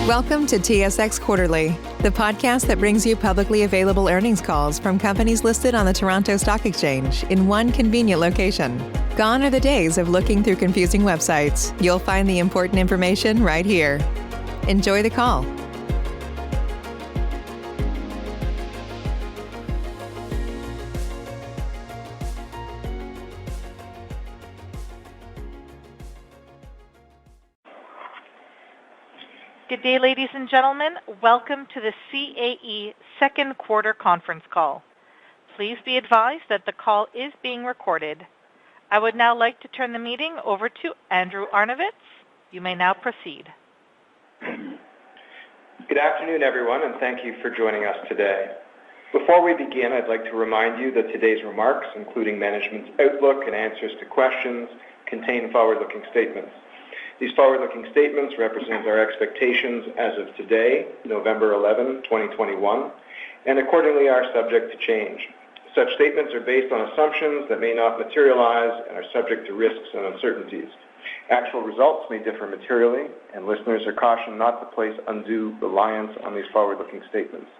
Welcome to TSX Quarterly, the podcast that brings you publicly available earnings calls from companies listed on the Toronto Stock Exchange in one convenient location. Gone are the days of looking through confusing websites. You'll find the important information right here. Enjoy the call. Good day, ladies and gentlemen. Welcome to the CAE second quarter conference call. Please be advised that the call is being recorded. I would now like to turn the meeting over to Andrew Arnovitz. You may now proceed. Good afternoon, everyone, and thank you for joining us today. Before we begin, I'd like to remind you that today's remarks, including management's outlook and answers to questions, contain forward-looking statements. These forward-looking statements represent our expectations as of today, November 11, 2021, and accordingly are subject to change. Such statements are based on assumptions that may not materialize and are subject to risks and uncertainties. Actual results may differ materially, and listeners are cautioned not to place undue reliance on these forward-looking statements.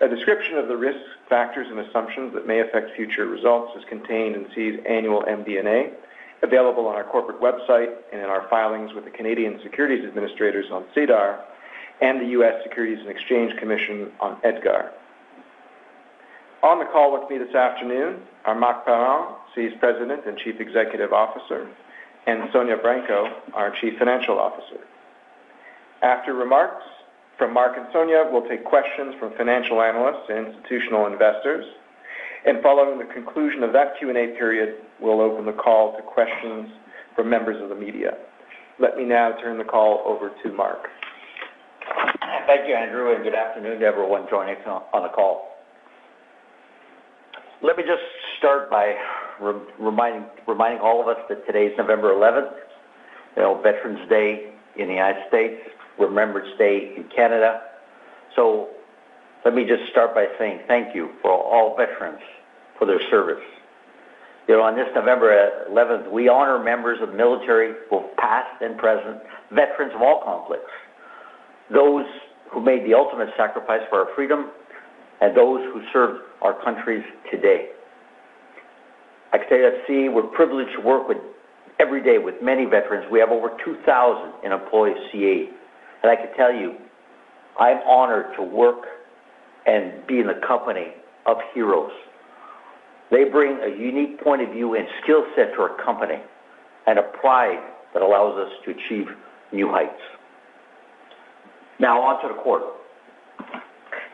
A description of the risks, factors, and assumptions that may affect future results is contained in CAE's annual MD&A, available on our corporate website and in our filings with the Canadian Securities Administrators on SEDAR and the U.S. Securities and Exchange Commission on EDGAR. On the call with me this afternoon are Marc Parent, CAE's President and Chief Executive Officer, and Sonia Branco, our Chief Financial Officer. After remarks from Marc and Sonia, we'll take questions from financial analysts and institutional investors. And following the conclusion of that Q&A period, we'll open the call to questions from members of the media. Let me now turn the call over to Marc. Thank you, Andrew, and good afternoon to everyone joining us on the call. Let me just start by reminding all of us that today is November 11th, Veterans Day in the United States, Remembrance Day in Canada. So let me just start by saying thank you for all veterans for their service. On this November 11th, we honor members of the military, both past and present, veterans of all conflicts, those who made the ultimate sacrifice for our freedom, and those who served our countries today. I can tell you at CAE, we're privileged to work with every day with many veterans. We have over 2,000 in employees at CAE, and I can tell you, I'm honored to work and be in the company of heroes. They bring a unique point of view and skill set to our company and a pride that allows us to achieve new heights. Now on to the quarter.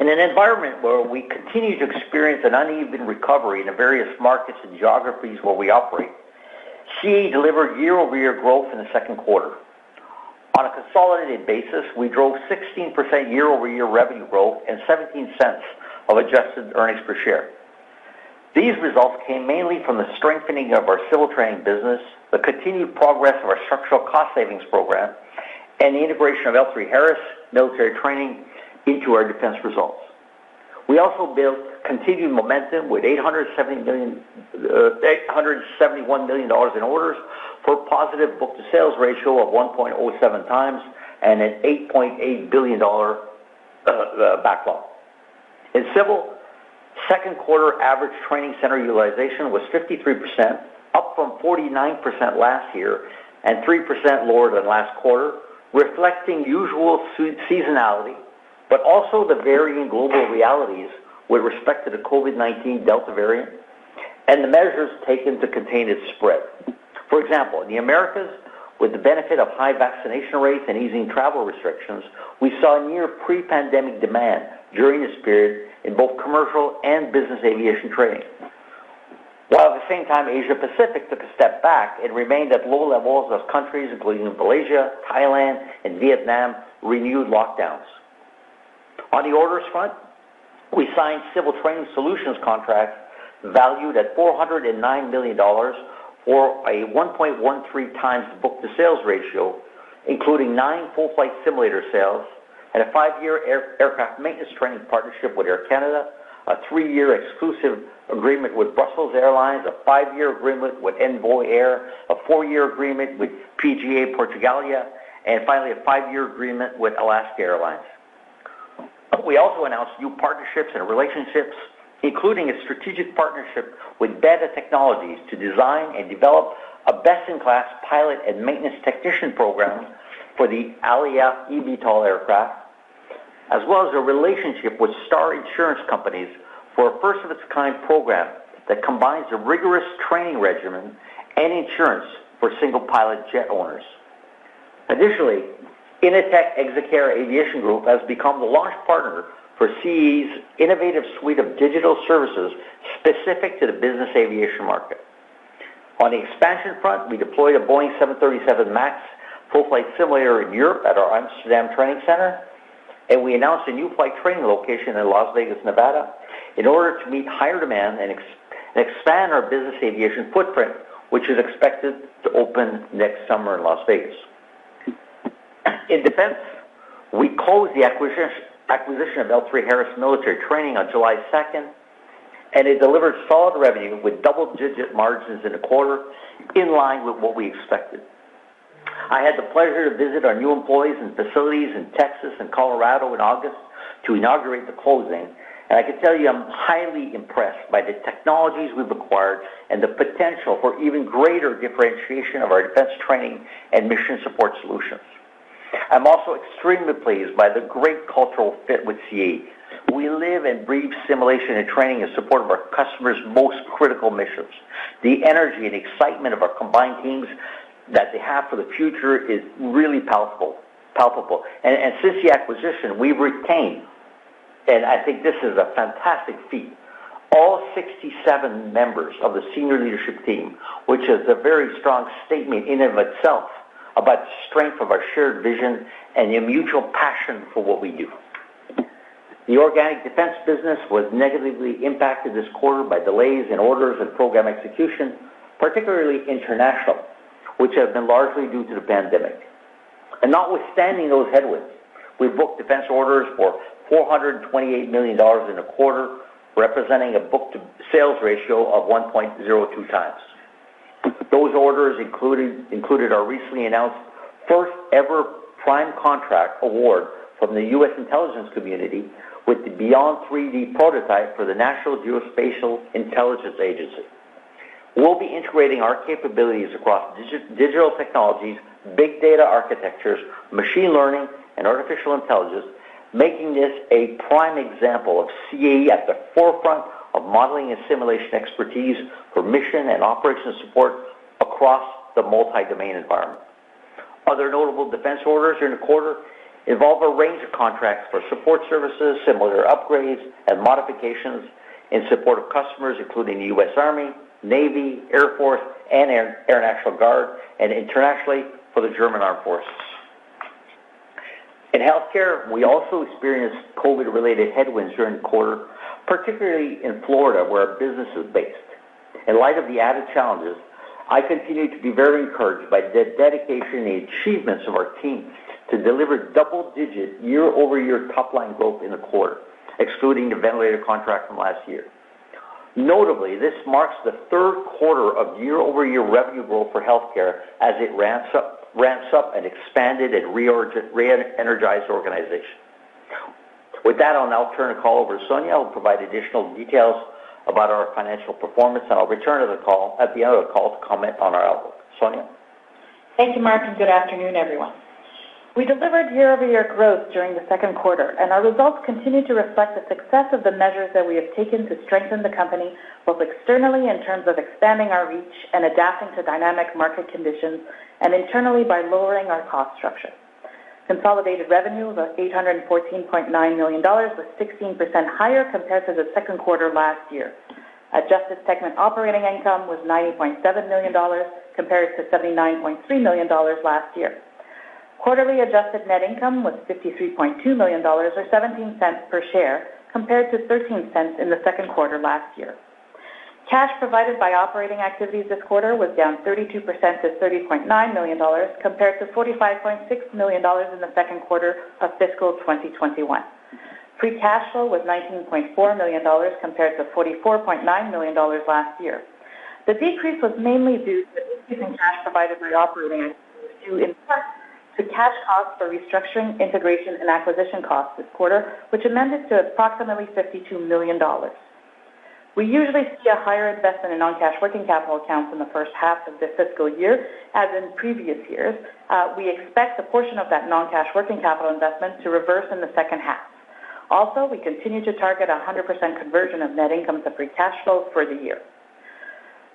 In an environment where we continue to experience an uneven recovery in the various markets and geographies where we operate, CAE delivered year-over-year growth in the second quarter. On a consolidated basis, we drove 16% year-over-year revenue growth and 17 cents of adjusted earnings per share. These results came mainly from the strengthening of our civil training business, the continued progress of our structural cost savings program, and the integration of L3Harris military training into our defense results. We also built continued momentum with $871 million in orders for a positive book-to-sales ratio of 1.07 times and an $8.8 billion backlog. In civil, second quarter average training center utilization was 53%, up from 49% last year and 3% lower than last quarter, reflecting usual seasonality, but also the varying global realities with respect to the COVID-19 Delta variant and the measures taken to contain its spread. For example, in the Americas, with the benefit of high vaccination rates and easing travel restrictions, we saw near pre-pandemic demand during this period in both commercial and business aviation training. While at the same time, Asia Pacific took a step back and remained at low levels as countries including Malaysia, Thailand, and Vietnam renewed lockdowns. On the orders front, we signed civil training solutions contracts valued at $409 million for a 1.13 times book-to-sales ratio, including 9 full-flight simulator sales and a 5-year aircraft maintenance training partnership with Air Canada, a 3-year exclusive agreement with Brussels Airlines, a 5-year agreement with Envoy Air, a 4-year agreement with PGA Portugalia, and finally a 5-year agreement with Alaska Airlines. We also announced new partnerships and relationships, including a strategic partnership with Beta Technologies to design and develop a best-in-class pilot and maintenance technician program for the Alia eVTOL aircraft, as well as a relationship with Star Insurance Companies for a first-of-its-kind program that combines a rigorous training regimen and insurance for single-pilot jet owners. Additionally, Initech Execare Aviation Group has become the launch partner for CAE's innovative suite of digital services specific to the business aviation market. On the expansion front, we deployed a Boeing 737 MAX full-flight simulator in Europe at our Amsterdam Training Center, and we announced a new flight training location in Las Vegas, Nevada, in order to meet higher demand and expand our business aviation footprint, which is expected to open next summer in Las Vegas. In defense, we closed the acquisition of L3 Harris Military Training on July 2nd, and it delivered solid revenue with double-digit margins in the quarter, in line with what we expected. I had the pleasure to visit our new employees and facilities in Texas and Colorado in August to inaugurate the closing, and I can tell you I'm highly impressed by the technologies we've acquired and the potential for even greater differentiation of our defense training and mission support solutions. I'm also extremely pleased by the great cultural fit with CAE. We live and breathe simulation and training in support of our customers' most critical missions. The energy and excitement of our combined teams that they have for the future is really palpable. And since the acquisition, we've retained, and I think this is a fantastic feat, all 67 members of the senior leadership team, which is a very strong statement in and of itself about the strength of our shared vision and the mutual passion for what we do. The organic defense business was negatively impacted this quarter by delays in orders and program execution, particularly international, which have been largely due to the pandemic. And notwithstanding those headwinds, we booked defense orders for $428 million in a quarter, representing a book-to-sales ratio of 1.02 times. Those orders included our recently announced first ever prime contract award from the U.S. intelligence community with the Beyond 3D prototype for the National Geospatial Intelligence Agency. We'll be integrating our capabilities across digital technologies, big data architectures, machine learning, and artificial intelligence, making this a prime example of CAE at the forefront of modeling and simulation expertise for mission and operations support across the multi-domain environment. Other notable defense orders during the quarter involve a range of contracts for support services, simulator upgrades, and modifications in support of customers including the U.S. Army, Navy, Air Force, and Air National Guard, and internationally for the German Armed Forces. In healthcare, we also experienced COVID-related headwinds during the quarter, particularly in Florida, where our business is based. In light of the added challenges, I continue to be very encouraged by the dedication and achievements of our team to deliver double-digit year-over-year top-line growth in the quarter, excluding the ventilator contract from last year. Notably, this marks the third quarter of year-over-year revenue growth for healthcare as it ramps up an expanded and re-energized organization. With that, I'll now turn the call over to Sonia, who will provide additional details about our financial performance, and I'll return to the call at the end of the call to comment on our outlook. Sonia? Thank you, Mark, and good afternoon, everyone. We delivered year-over-year growth during the second quarter, and our results continue to reflect the success of the measures that we have taken to strengthen the company, both externally in terms of expanding our reach and adapting to dynamic market conditions, and internally by lowering our cost structure. Consolidated revenue of $814.9 million was 16% higher compared to the second quarter last year. Adjusted segment operating income was $90.7 million compared to $79.3 million last year. Quarterly adjusted net income was $53.2 million, or 17 cents per share, compared to 13 cents in the second quarter last year. Cash provided by operating activities this quarter was down 32% to $30.9 million, compared to $45.6 million in the second quarter of fiscal 2021. Free cash flow was $19.4 million compared to $44.9 million last year. The decrease was mainly due to the decrease in cash provided by operating activities due in part to cash costs for restructuring, integration, and acquisition costs this quarter, which amounted to approximately $52 million. We usually see a higher investment in non-cash working capital accounts in the first half of the fiscal year, as in previous years. We expect a portion of that non-cash working capital investment to reverse in the second half. Also, we continue to target 100% conversion of net income to free cash flow for the year.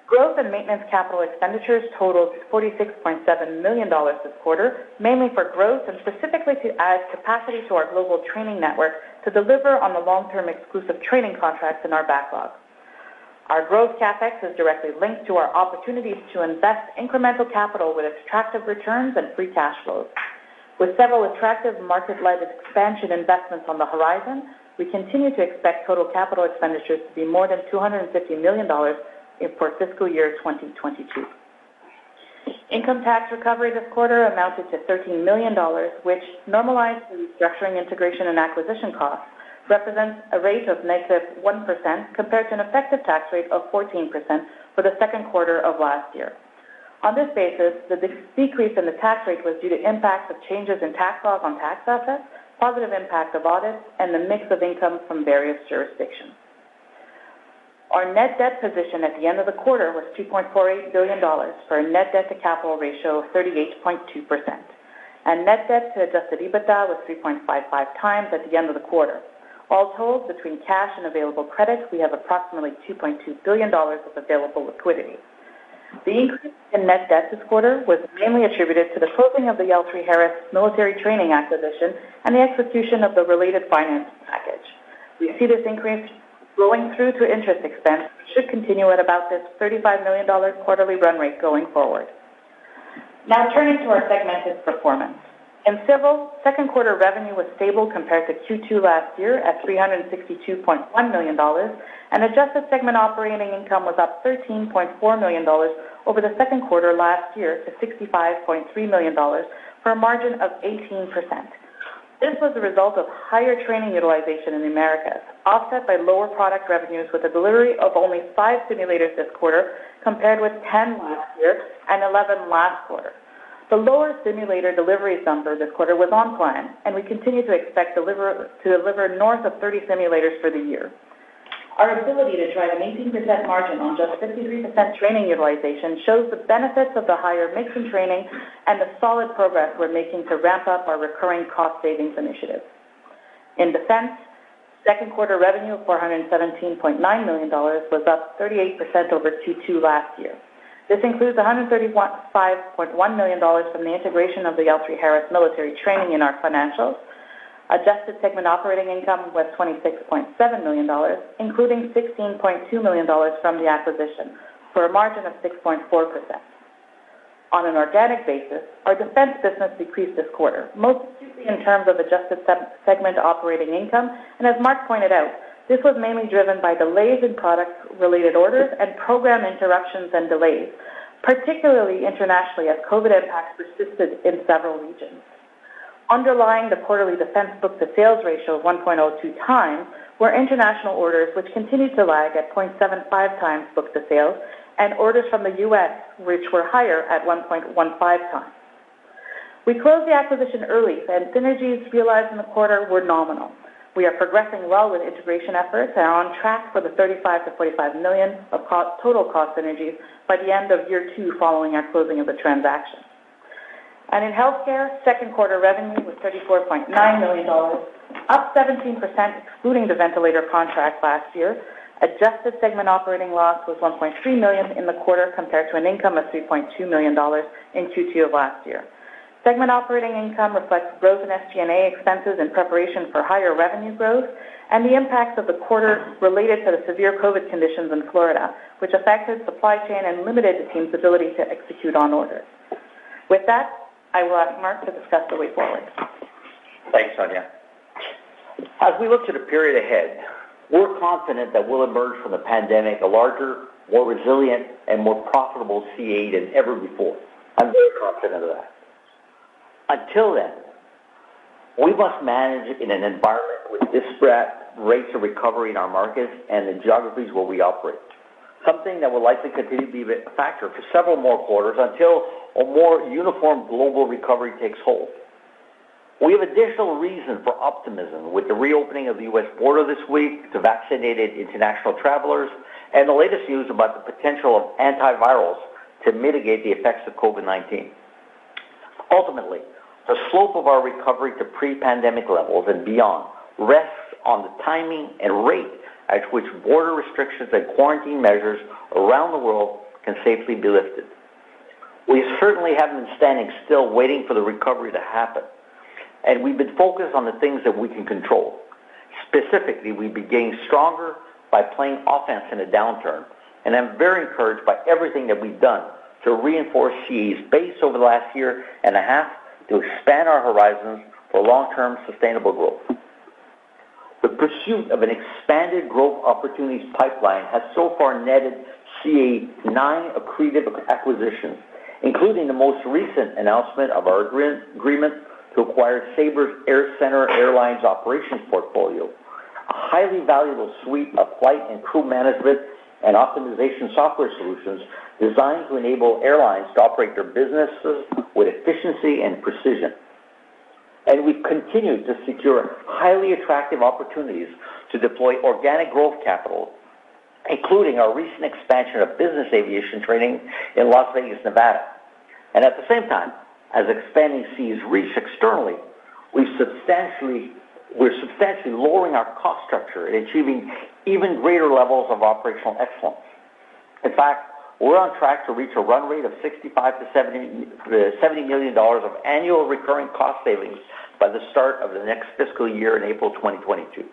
Growth and maintenance capital expenditures totaled $46.7 million this quarter, mainly for growth and specifically to add capacity to our global training network to deliver on the long-term exclusive training contracts in our backlog. Our growth CapEx is directly linked to our opportunities to invest incremental capital with attractive returns and free cash flows. With several attractive market-led expansion investments on the horizon, we continue to expect total capital expenditures to be more than $250 million for fiscal year 2022. Income tax recovery this quarter amounted to $13 million, which, normalized for restructuring, integration, and acquisition costs, represents a rate of negative 1% compared to an effective tax rate of 14% for the second quarter of last year. On this basis, the decrease in the tax rate was due to impacts of changes in tax laws on tax assets, positive impact of audits, and the mix of income from various jurisdictions. Our net debt position at the end of the quarter was $2.48 billion for a net debt to capital ratio of 38.2%. And net debt to adjusted EBITDA was 3.55 times at the end of the quarter. All told, between cash and available credit, we have approximately $2.2 billion of available liquidity. The increase in net debt this quarter was mainly attributed to the closing of the L3Harris military training acquisition and the execution of the related finance package. We see this increase flowing through to interest expense, which should continue at about this $35 million quarterly run rate going forward. Now turning to our segmented performance. In civil, second quarter revenue was stable compared to Q2 last year at $362.1 million, and adjusted segment operating income was up $13.4 million over the second quarter last year to $65.3 million for a margin of 18%. This was the result of higher training utilization in the Americas, offset by lower product revenues with a delivery of only 5 simulators this quarter compared with 10 last year and 11 last quarter. The lower simulator deliveries number this quarter was on plan, and we continue to expect to deliver north of 30 simulators for the year. Our ability to drive an 18% margin on just 53% training utilization shows the benefits of the higher mix in training and the solid progress we're making to ramp up our recurring cost savings initiatives. In defense, second quarter revenue of $417.9 million was up 38% over Q2 last year. This includes $135.1 million from the integration of the L3Harris military training in our financials. Adjusted segment operating income was $26.7 million, including $16.2 million from the acquisition, for a margin of 6.4%. On an organic basis, our defense business decreased this quarter, most acutely in terms of adjusted segment operating income, and as Mark pointed out, this was mainly driven by delays in product-related orders and program interruptions and delays, particularly internationally as COVID impacts persisted in several regions. Underlying the quarterly defense book-to-sales ratio of 1.02 times were international orders, which continued to lag at 0.75 times book-to-sales, and orders from the U.S., which were higher at 1.15 times. We closed the acquisition early, and synergies realized in the quarter were nominal. We are progressing well with integration efforts and are on track for the $35 to $45 million of total cost synergies by the end of year 2 following our closing of the transaction. And in healthcare, second quarter revenue was $34.9 million, up 17% excluding the ventilator contract last year. Adjusted segment operating loss was $1.3 million in the quarter compared to an income of $3.2 million in Q2 of last year. Segment operating income reflects growth in SG&A expenses in preparation for higher revenue growth and the impacts of the quarter related to the severe COVID conditions in Florida, which affected supply chain and limited the team's ability to execute on orders. With that, I will ask Mark to discuss the way forward. Thanks, Sonia. As we look to the period ahead, we're confident that we'll emerge from the pandemic a larger, more resilient, and more profitable CAE than ever before. I'm very confident of that. Until then, we must manage in an environment with disparate rates of recovery in our markets and the geographies where we operate. something that will likely continue to be a factor for several more quarters until a more uniform global recovery takes hold. We have additional reason for optimism with the reopening of the U.S. border this week to vaccinated international travelers and the latest news about the potential of antivirals to mitigate the effects of COVID-19. Ultimately, the slope of our recovery to pre-pandemic levels and beyond rests on the timing and rate at which border restrictions and quarantine measures around the world can safely be lifted. We certainly haven't been standing still waiting for the recovery to happen, and we've been focused on the things that we can control. Specifically, we've been getting stronger by playing offense in a downturn, and I'm very encouraged by everything that we've done to reinforce CAE's base over the last year and a half to expand our horizons for long-term sustainable growth. The pursuit of an expanded growth opportunities pipeline has so far netted CAE 9 accretive acquisitions, including the most recent announcement of our agreement to acquire Sabre's Air Center Airlines operations portfolio, a highly valuable suite of flight and crew management and optimization software solutions designed to enable airlines to operate their businesses with efficiency and precision. And we've continued to secure highly attractive opportunities to deploy organic growth capital, including our recent expansion of business aviation training in Las Vegas, Nevada. And at the same time, as expanding CAE's reach externally, we're substantially lowering our cost structure and achieving even greater levels of operational excellence. In fact, we're on track to reach a run rate of $65 to $70 million of annual recurring cost savings by the start of the next fiscal year in April 2022.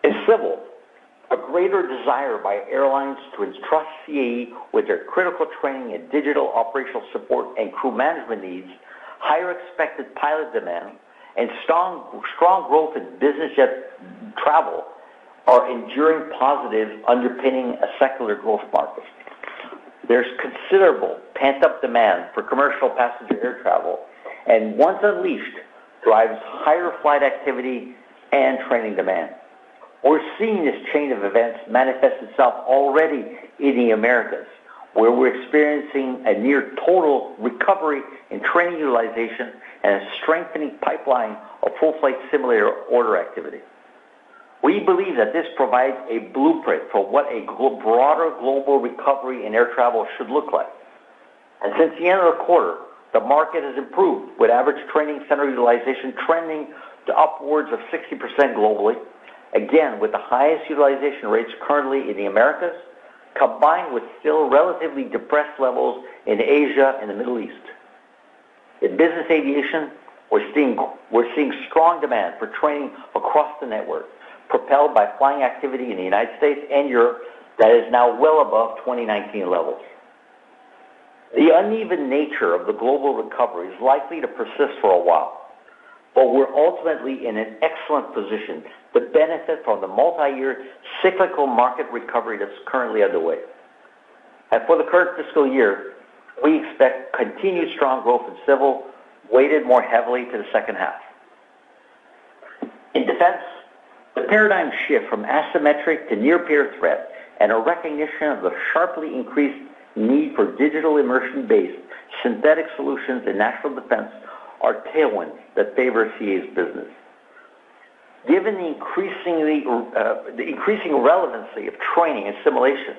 In civil, a greater desire by airlines to entrust CAE with their critical training and digital operational support and crew management needs, higher expected pilot demand, and strong growth in business jet travel are enduring positives underpinning a secular growth market. There's considerable pent-up demand for commercial passenger air travel, and once unleashed, drives higher flight activity and training demand. We're seeing this chain of events manifest itself already in the Americas, where we're experiencing a near total recovery in training utilization and a strengthening pipeline of full-flight simulator order activity. We believe that this provides a blueprint for what a broader global recovery in air travel should look like. And since the end of the quarter, the market has improved, with average training center utilization trending to upwards of 60% globally, again with the highest utilization rates currently in the Americas, combined with still relatively depressed levels in Asia and the Middle East. In business aviation, we're seeing strong demand for training across the network, propelled by flying activity in the United States and Europe that is now well above 2019 levels. The uneven nature of the global recovery is likely to persist for a while, but we're ultimately in an excellent position to benefit from the multi-year cyclical market recovery that's currently underway. And for the current fiscal year, we expect continued strong growth in civil, weighted more heavily to the second half. In defense, the paradigm shift from asymmetric to near-peer threat and a recognition of the sharply increased need for digital immersion-based synthetic solutions in national defense are tailwinds that favor CAE's business. Given the increasing relevancy of training and simulation,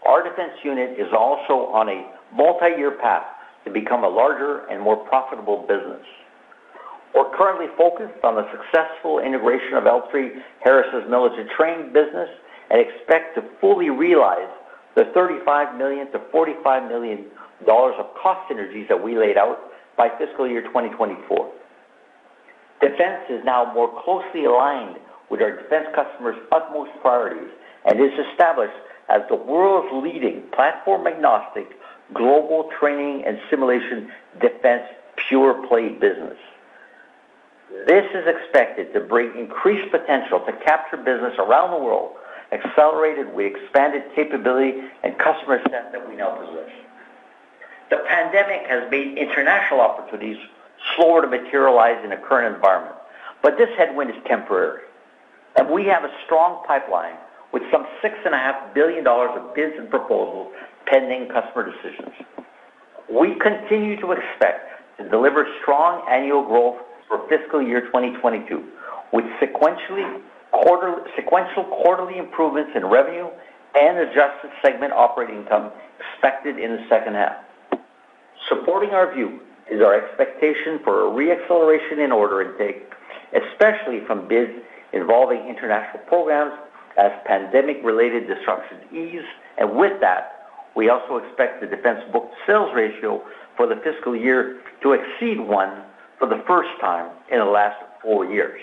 our defense unit is also on a multi-year path to become a larger and more profitable business. We're currently focused on the successful integration of L3Harris's military training business and expect to fully realize the $35 million to $45 million of cost synergies that we laid out by fiscal year 2024. Defense is now more closely aligned with our defense customers' utmost priorities and is established as the world's leading platform-agnostic global training and simulation defense pure-play business. This is expected to bring increased potential to capture business around the world, accelerated with expanded capability and customer set that we now possess. The pandemic has made international opportunities slower to materialize in the current environment, but this headwind is temporary, and we have a strong pipeline with some $6.5 billion of bids and proposals pending customer decisions. We continue to expect to deliver strong annual growth for fiscal year 2022, with sequential quarterly improvements in revenue and adjusted segment operating income expected in the second half. Supporting our view is our expectation for a re-acceleration in order intake, especially from bids involving international programs as pandemic-related disruptions ease, and with that, we also expect the defense book-to-sales ratio for the fiscal year to exceed 1 for the first time in the last 4 years.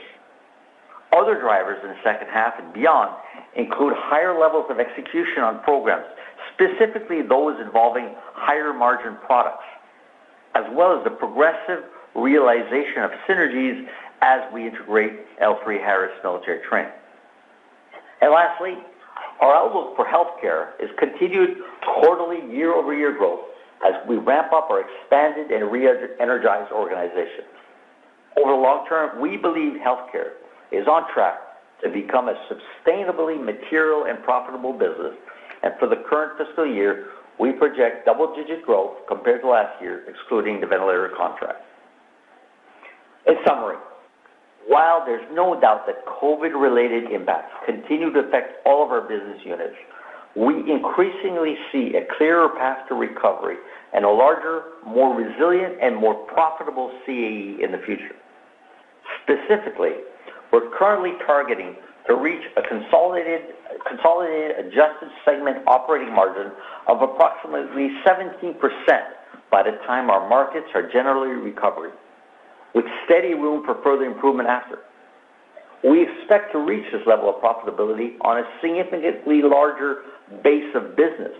Other drivers in the second half and beyond include higher levels of execution on programs, specifically those involving higher margin products, as well as the progressive realization of synergies as we integrate L3Harris military training. And lastly, our outlook for healthcare is continued quarterly year-over-year growth as we ramp up our expanded and re-energized organization. Over the long term, we believe healthcare is on track to become a sustainably material and profitable business, and for the current fiscal year, we project double-digit growth compared to last year, excluding the ventilator contract. In summary, while there's no doubt that COVID-related impacts continue to affect all of our business units, we increasingly see a clearer path to recovery and a larger, more resilient, and more profitable CAE in the future. Specifically, we're currently targeting to reach a consolidated adjusted segment operating margin of approximately 17% by the time our markets are generally recovering, with steady room for further improvement after. We expect to reach this level of profitability on a significantly larger base of business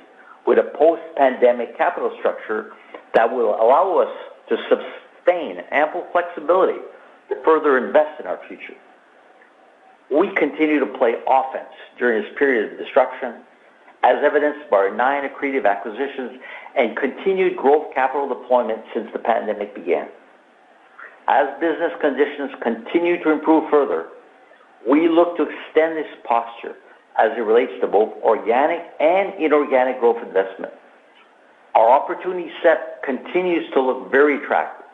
with a post-pandemic capital structure that will allow us to sustain ample flexibility to further invest in our future. We continue to play offense during this period of disruption, as evidenced by our 9 accretive acquisitions and continued growth capital deployment since the pandemic began. As business conditions continue to improve further, we look to extend this posture as it relates to both organic and inorganic growth investment. Our opportunity set continues to look very attractive.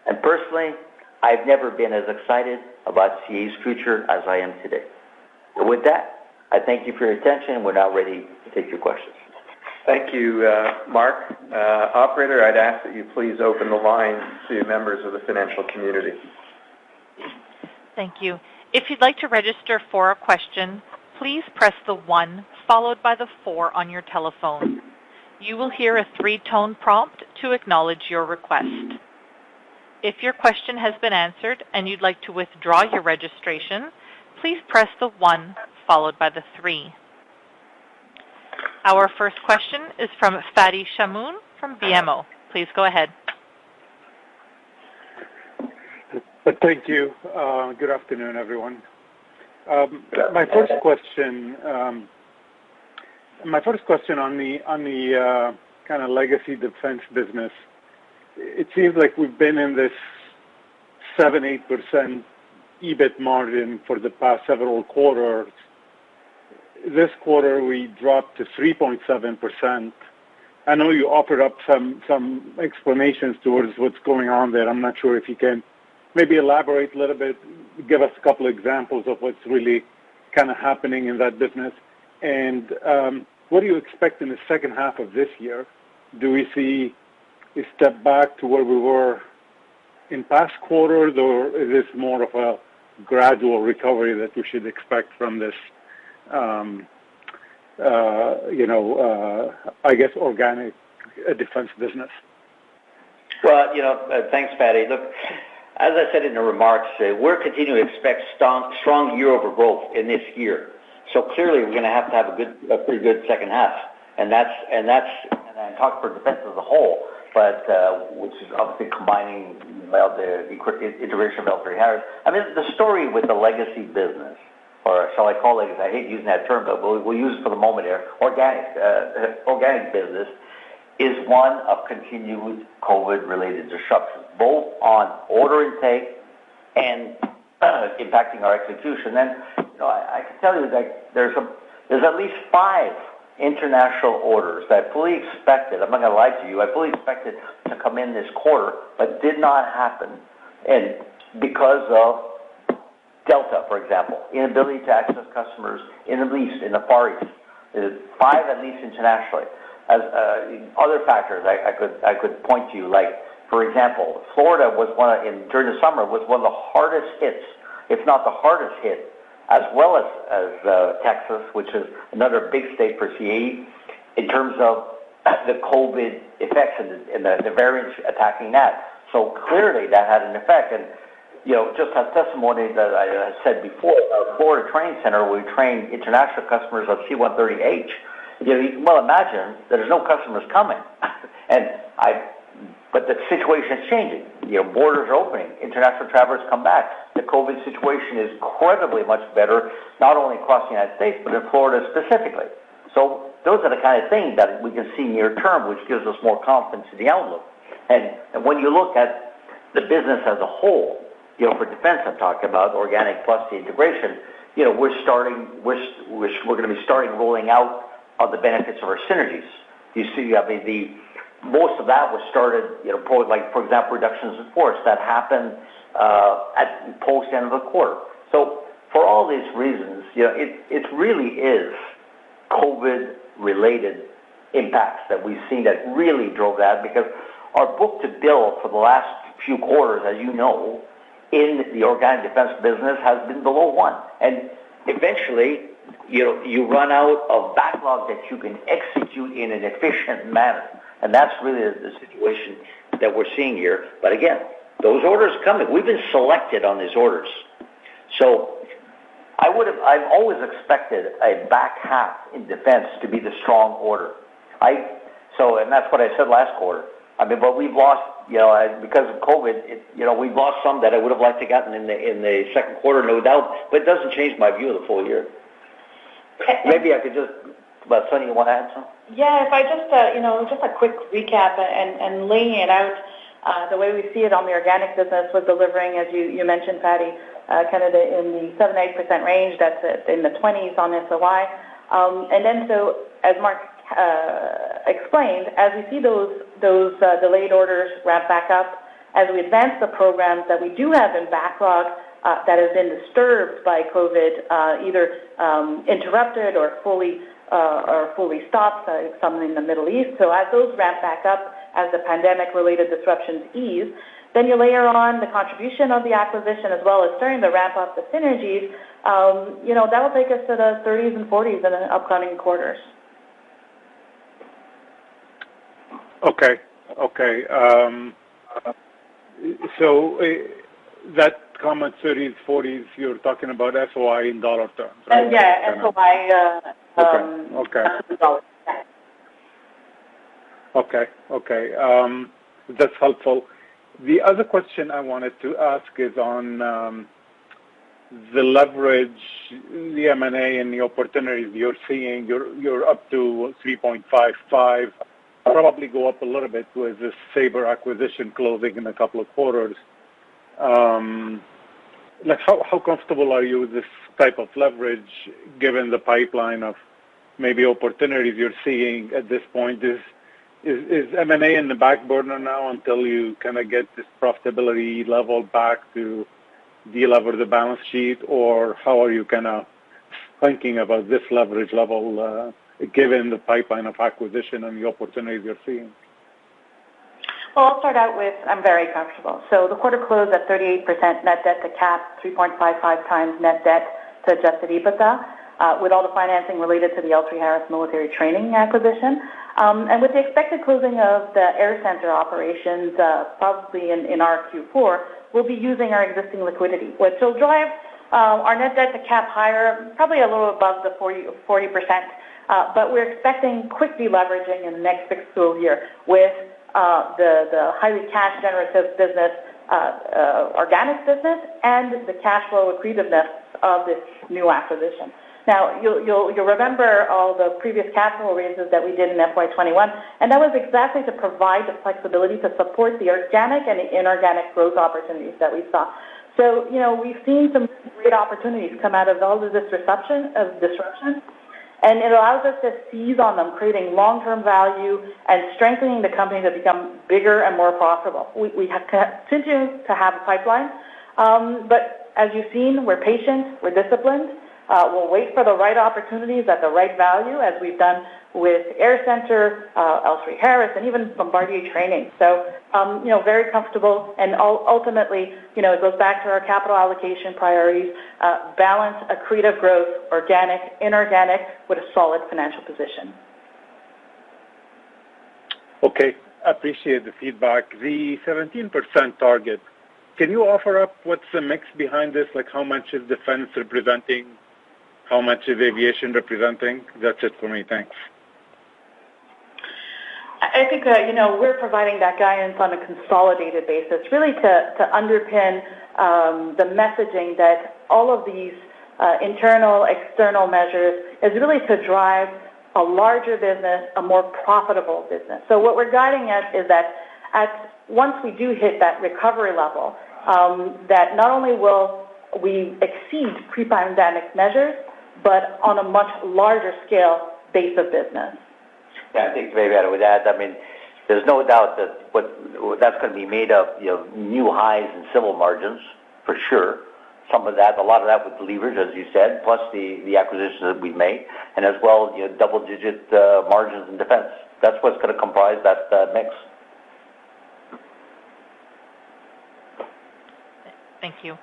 And personally, I've never been as excited about CAE's future as I am today. And with that, I thank you for your attention, and we're now ready to take your questions. Thank you, Mark. Operator, I'd ask that you please open the line to members of the financial community. Thank you. If you'd like to register for a question, please press the 1 followed by the 4 on your telephone. You will hear a 3-tone prompt to acknowledge your request. If your question has been answered and you'd like to withdraw your registration, please press the 1 followed by the 3. Our first question is from Fadi Chamoun from BMO. Please go ahead. Thank you. Good afternoon, everyone. My first question on the kind of legacy defense business. It seems like we've been in this 7-8% EBIT margin for the past several quarters. This quarter, we dropped to 3.7%. I know you offered up some explanations towards what's going on there. I'm not sure if you can maybe elaborate a little bit, give us a couple of examples of what's really kind of happening in that business. And what do you expect in the second half of this year? Do we see a step back to where we were in past quarters, or is this more of a gradual recovery that we should expect from this, I guess, organic defense business? Well, thanks, Fadi. Look, as I said in the remarks, we're continuing to expect strong year-over growth in this year. So clearly, we're going to have a pretty good second half, and I talk for defense as a whole, but which is obviously combining the integration of L3Harris. I mean, the story with the legacy business, or shall I call it, I hate using that term, but we'll use it for the moment here, organic business, is one of continued COVID-related disruptions, both on order intake and impacting our execution. And I can tell you that there's at least 5 international orders that I fully expected. I'm not going to lie to you. I fully expected to come in this quarter, but did not happen, and because of Delta, for example, inability to access customers in the Middle East, in the Far East. 5 at least internationally. As other factors, I could point to you, like, for example, Florida was during the summer was one of the hardest hits, if not the hardest hit, as well as Texas, which is another big state for CAE, in terms of the COVID effects and the variants attacking that. So clearly that had an effect. And, just as testimony that I said before, our Florida Training Center, where we train international customers of C-130H, you can well imagine that there's no customers coming. But the situation is changing. Borders are opening. International travelers come back. The COVID situation is incredibly much better, not only across the United States, but in Florida specifically. So those are the kind of things that we can see near term, which gives us more confidence in the outlook. And when you look at the business as a whole, for defense, I'm talking about organic plus the integration. We're going to be starting rolling out of the benefits of our synergies. You see, most of that was started, for example, reductions in force that happened at post end of the quarter. So for all these reasons, it really is COVID-related impacts that we've seen that really drove that, because our book to bill for the last few quarters, as you know, in the organic defense business has been below 1. And eventually, you run out of backlog that you can execute in an efficient manner. And that's really the situation that we're seeing here. But again, those orders coming. We've been selected on these orders. So I've always expected a back half in defense to be the strong order. And that's what I said last quarter. But we've lost, because of COVID, we've lost some that I would have liked to have gotten in the second quarter, no doubt. But it doesn't change my view of the full year. Maybe I could just, Sonia, you want to add something? Yeah, if I just, just a quick recap and laying it out, the way we see it on the organic business was delivering, as you mentioned, Patty, kind of in the 7-8% range. That's in the 20s on SOI. And then, so as Mark explained, as we see those delayed orders ramp back up, as we advance the programs that we do have in backlog that has been disturbed by COVID, either interrupted or fully stopped, some in the Middle East. So as those ramp back up, as the pandemic-related disruptions ease, then you layer on the contribution of the acquisition as well as starting to ramp up the synergies. That will take us to the 30s and 40s in the upcoming quarters. Okay. So that comment 30s, 40s, you're talking about SOI in dollar terms, right? Yeah, SOI. Okay. That's helpful. The other question I wanted to ask is on the leverage, the M&A, and the opportunities you're seeing. You're up to 3.55. Probably go up a little bit with this Sabre acquisition closing in a couple of quarters. How comfortable are you with this type of leverage, given the pipeline of maybe opportunities you're seeing at this point? Is M&A in the back burner now until you kind of get this profitability level back to delever the balance sheet, or how are you kind of thinking about this leverage level, given the pipeline of acquisition and the opportunities you're seeing? Well, I'll start out with I'm very comfortable. So the quarter closed at 38% net debt to cap, 3.55 times net debt to adjusted EBITDA, with all the financing related to the L3Harris military training acquisition. And with the expected closing of the Air Center operations, probably in our Q4, we'll be using our existing liquidity, which will drive our net debt to cap higher, probably a little above the 40%. But we're expecting quick deleveraging in the next fiscal year with the highly cash-generative business, organic business, and the cash flow accretiveness of this new acquisition. Now, you'll remember all the previous capital raises that we did in FY21, and that was exactly to provide the flexibility to support the organic and the inorganic growth opportunities that we saw. So, we've seen some great opportunities come out of all of this disruption, and it allows us to seize on them, creating long-term value and strengthening the company to become bigger and more profitable. We have continue to have a pipeline, but as you've seen, we're patient, we're disciplined. We'll wait for the right opportunities at the right value, as we've done with Air Center, L3Harris, and even Bombardier Training. So, very comfortable, and ultimately, it goes back to our capital allocation priorities, balance accretive growth, organic, inorganic, with a solid financial position. Okay, I appreciate the feedback. The 17% target, can you offer up what's the mix behind this? Like how much is defense representing? How much is aviation representing? That's it for me. Thanks. I think that, we're providing that guidance on a consolidated basis, really to underpin the messaging that all of these internal, external measures is really to drive a larger business, a more profitable business. So what we're guiding at is that once we do hit that recovery level, that not only will we exceed pre-pandemic measures, but on a much larger scale base of business. Yeah, I think maybe I would add, there's no doubt that that's going to be made of, new highs in civil margins, for sure. A lot of that with leverage, as you said, plus the acquisitions that we've made, and as well, double-digit margins in defense. That's what's going to comprise that mix. Thank you.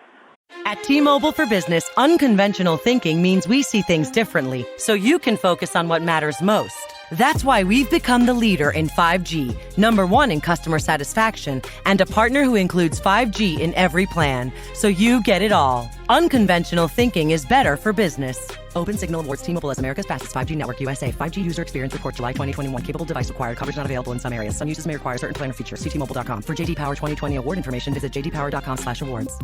At T-Mobile for Business, unconventional thinking means we see things differently, so you can focus on what matters most. That's why we've become the leader in 5G, #1 in customer satisfaction, and a partner who includes 5G in every plan, so you get it all. Unconventional thinking is better for business. Open Signal awards T-Mobile as America's fastest 5G network USA. 5G user experience report July 2021. Capable device required. Coverage not available in some areas. Some uses may require certain plan or features. See T-Mobile.com. For JD Power 2020 award information, visit jdpower.com/awards.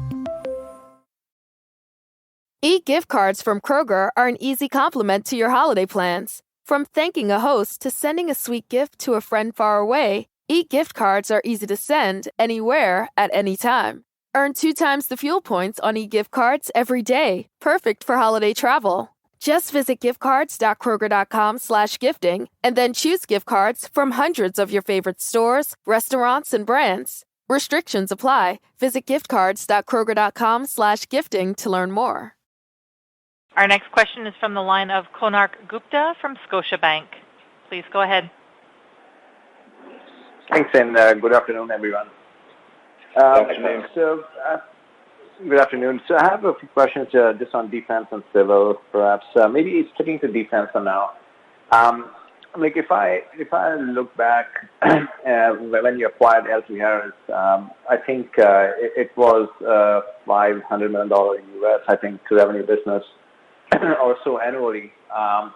E-gift cards from Kroger are an easy complement to your holiday plans. From thanking a host to sending a sweet gift to a friend far away, e-gift cards are easy to send anywhere at any time. Earn 2 times the fuel points on e-gift cards every day. Perfect for holiday travel. Just visit giftcards.kroger.com/gifting and then choose gift cards from hundreds of your favorite stores, restaurants, and brands. Restrictions apply. Visit giftcards.kroger.com/gifting to learn more. Our next question is from the line of Konark Gupta from Scotiabank. Please go ahead. Thanks, and good afternoon, everyone. Good afternoon. Good afternoon. So I have a few questions just on defense and civil, perhaps. Maybe sticking to defense for now. If I look back when you acquired L3Harris, I think it was $500 million US, I think, to revenue business or so annually.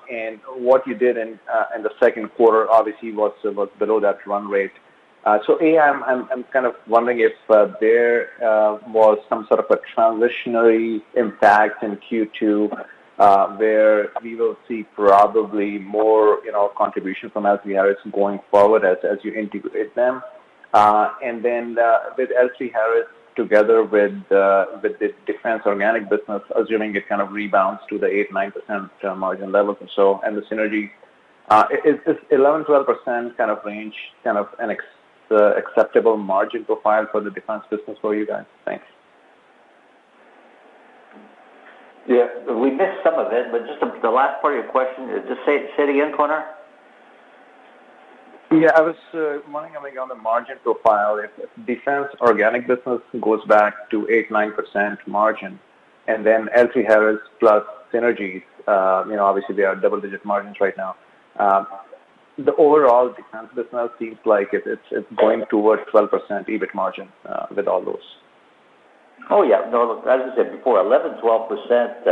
And what you did in the second quarter obviously was below that run rate. So I'm kind of wondering if there was some sort of a transitionary impact in Q2 where we will see probably more contribution from L3Harris going forward as you integrate them. And then with L3Harris together with the defense organic business, assuming it kind of rebounds to the 8-9% margin levels or so, and the synergy, is 11-12% kind of range kind of an acceptable margin profile for the defense business for you guys? Thanks. Yeah, we missed some of it, but just the last part of your question, just say it again, Konark. Yeah, I was wondering on the margin profile, if defense organic business goes back to 8-9% margin, and then L3Harris plus synergies, obviously they are double-digit margins right now. The overall defense business seems like it's going towards 12% EBIT margin with all those. Oh yeah, no. Look, as I said before, 11-12%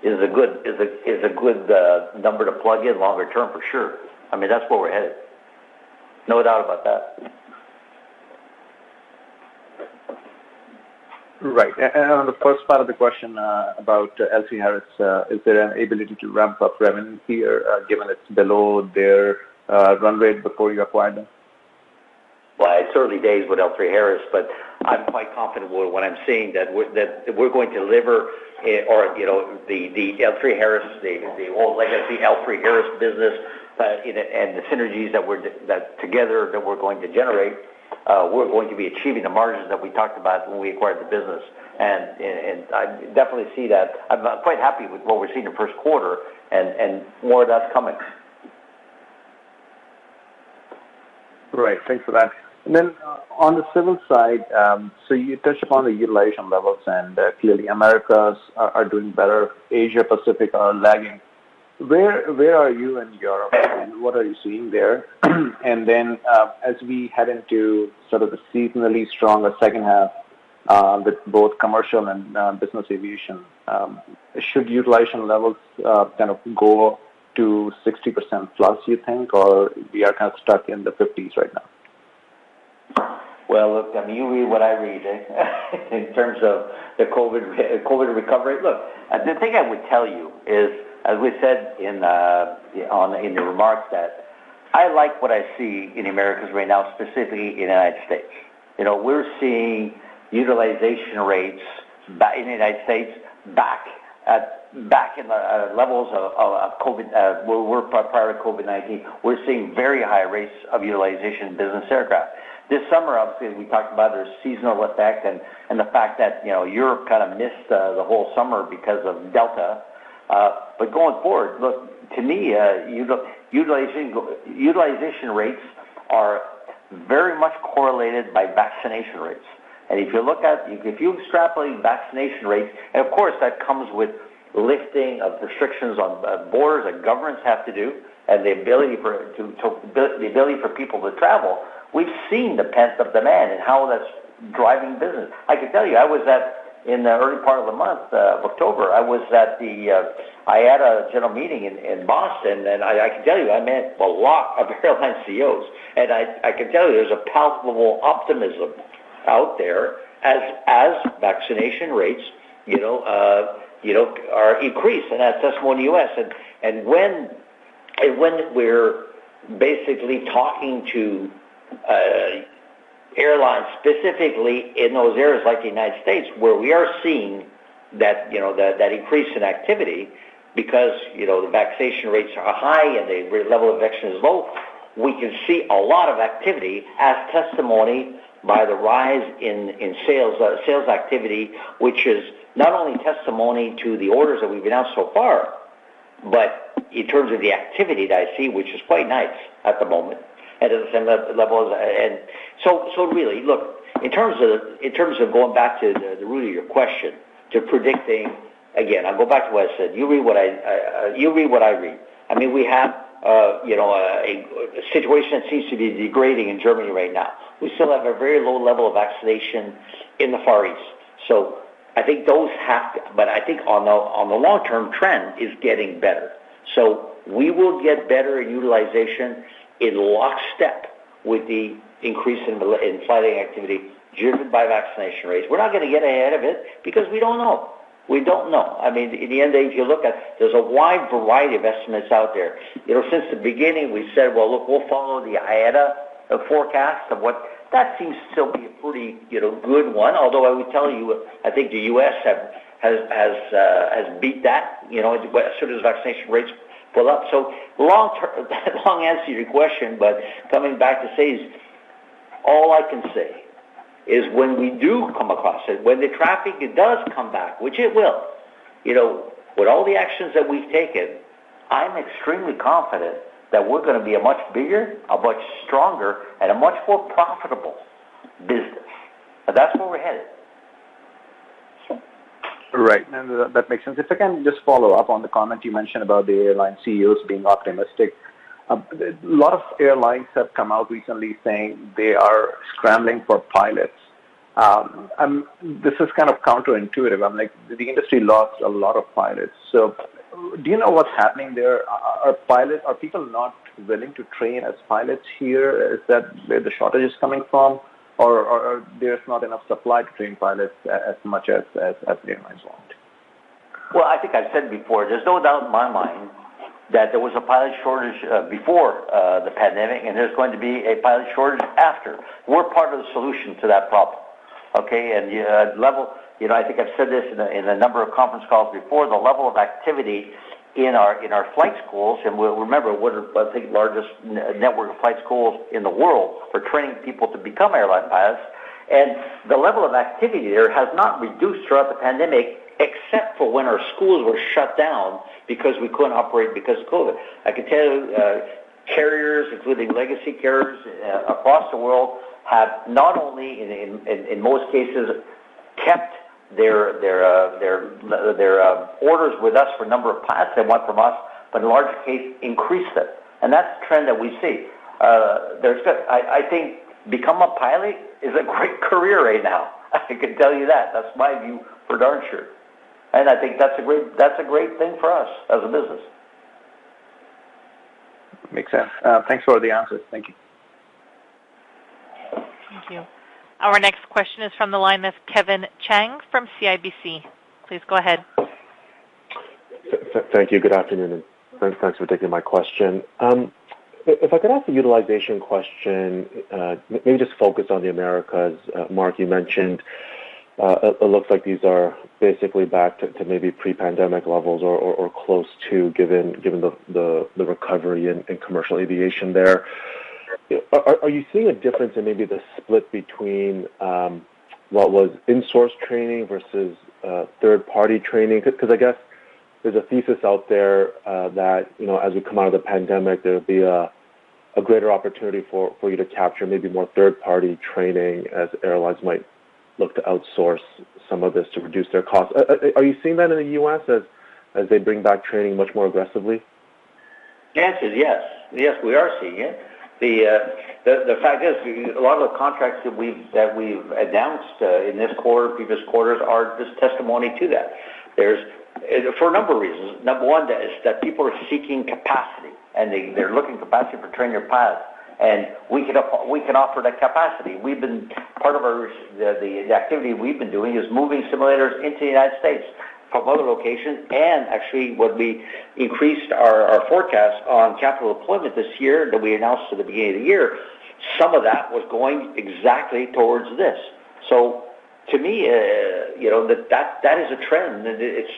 is a good number to plug in longer term for sure. I mean, that's where we're headed. No doubt about that. Right. And on the first part of the question about L3Harris, is there an ability to ramp up revenue here, given it's below their run rate before you acquired them? Well, it's early days with L3Harris, but I'm quite confident with what I'm saying that we're going to deliver, the L3 Harris, the old legacy L3 Harris business, and the synergies that together that we're going to generate. We're going to be achieving the margins that we talked about when we acquired the business, and I definitely see that. I'm quite happy with what we're seeing in the first quarter, and more of that's coming. Right, thanks for that. And then on the civil side, so you touched upon the utilization levels, and clearly Americas are doing better. Asia Pacific are lagging. Where are you in Europe, and what are you seeing there? And then as we head into sort of the seasonally stronger second half with both commercial and business aviation, should utilization levels kind of go to 60% plus, you think, or we are kind of stuck in the 50s right now? Well, look, I mean, you read what I read in terms of the COVID recovery. Look, the thing I would tell you is, as we said in the remarks, that I like what I see in the Americas right now, specifically in the United States. We're seeing utilization rates in the United States back in the levels of COVID, where we're prior to COVID-19. We're seeing very high rates of utilization in business aircraft. This summer, obviously, we talked about there's seasonal effect and the fact that Europe kind of missed the whole summer because of Delta. But going forward, look, to me, utilization rates are very much correlated by vaccination rates. And if you extrapolate vaccination rates, and of course that comes with lifting of restrictions on borders that governments have to do, and the ability for people to travel, we've seen the pent-up demand and how that's driving business. I can tell you, in the early part of the month of October, I was at the IATA general meeting in Boston, and I can tell you, I met a lot of airline CEOs, and I can tell you there's a palpable optimism out there as vaccination rates, are increased, and that's testimony in the U.S. And when we're basically talking to airlines specifically in those areas like the United States, where we are seeing that that increase in activity because the vaccination rates are high and the level of infection is low, we can see a lot of activity as testimony by the rise in sales activity, which is not only testimony to the orders that we've announced so far, but in terms of the activity that I see, which is quite nice at the moment, and at the same level. And so really, look, in terms of going back to the root of your question, to predicting, again, I'll go back to what I said. You read what I read. I mean, we have a situation that seems to be degrading in Germany right now. We still have a very low level of vaccination in the Far East. So I think those have to, but I think on the long-term trend is getting better. So we will get better in utilization in lockstep with the increase in flight activity driven by vaccination rates. We're not going to get ahead of it because we don't know. We don't know. I mean, in the end, if you look at, there's a wide variety of estimates out there. Since the beginning, we said, well, look, we'll follow the IATA forecast of what that seems to still be a pretty, good one. Although I would tell you, I think the U.S. has beat that. As soon as vaccination rates pull up. So long answer to your question, but coming back to say is, all I can say is when we do come across it, when the traffic does come back, which it will, with all the actions that we've taken, I'm extremely confident that we're going to be a much bigger, a much stronger, and a much more profitable business. And that's where we're headed. Right, and that makes sense. If I can just follow up on the comment you mentioned about the airline CEOs being optimistic. A lot of airlines have come out recently saying they are scrambling for pilots. This is kind of counterintuitive. I'm like, the industry lost a lot of pilots. So do you know what's happening there? Are people not willing to train as pilots here? Is that where the shortage is coming from? Or there's not enough supply to train pilots as much as the airlines want? Well, I think I've said before, there's no doubt in my mind that there was a pilot shortage before the pandemic, and there's going to be a pilot shortage after. We're part of the solution to that problem. Okay, and level, I think I've said this in a number of conference calls before, the level of activity in our flight schools, and we'll remember we're, I think, largest network of flight schools in the world for training people to become airline pilots, and the level of activity there has not reduced throughout the pandemic, except for when our schools were shut down because we couldn't operate because of COVID. I can tell you, carriers, including legacy carriers across the world, have not only, in most cases, kept their orders with us for number of pilots they want from us, but in large case increased it, and that's the trend that we see. I think become a pilot is a great career right now. I can tell you that. That's my view for darn sure. And I think that's a great thing for us as a business. Makes sense. Thanks for the answers. Thank you. Thank you. Our next question is from the line of Kevin Chang from CIBC. Please go ahead. Thank you. Good afternoon, and thanks for taking my question. If I could ask a utilization question, maybe just focus on the Americas. Mark, you mentioned it looks like these are basically back to maybe pre-pandemic levels or close to, given the recovery in commercial aviation there. Are you seeing a difference in maybe the split between what was in-source training versus third-party training? Because I guess there's a thesis out there that, as we come out of the pandemic, there'll be a greater opportunity for you to capture maybe more third-party training as airlines might look to outsource some of this to reduce their costs. Are you seeing that in the U.S. as they bring back training much more aggressively? The answer is yes. Yes, we are seeing it. The fact is, a lot of the contracts that we've announced in this quarter, previous quarters, are just testimony to that. There's, for a number of reasons. Number one is that people are seeking capacity, and they're looking capacity for training their pilots, and we can offer that capacity. We've been part of the activity we've been doing is moving simulators into the United States from other locations, and actually when we increased our forecast on capital deployment this year that we announced at the beginning of the year, some of that was going exactly towards this. So to me, that is a trend.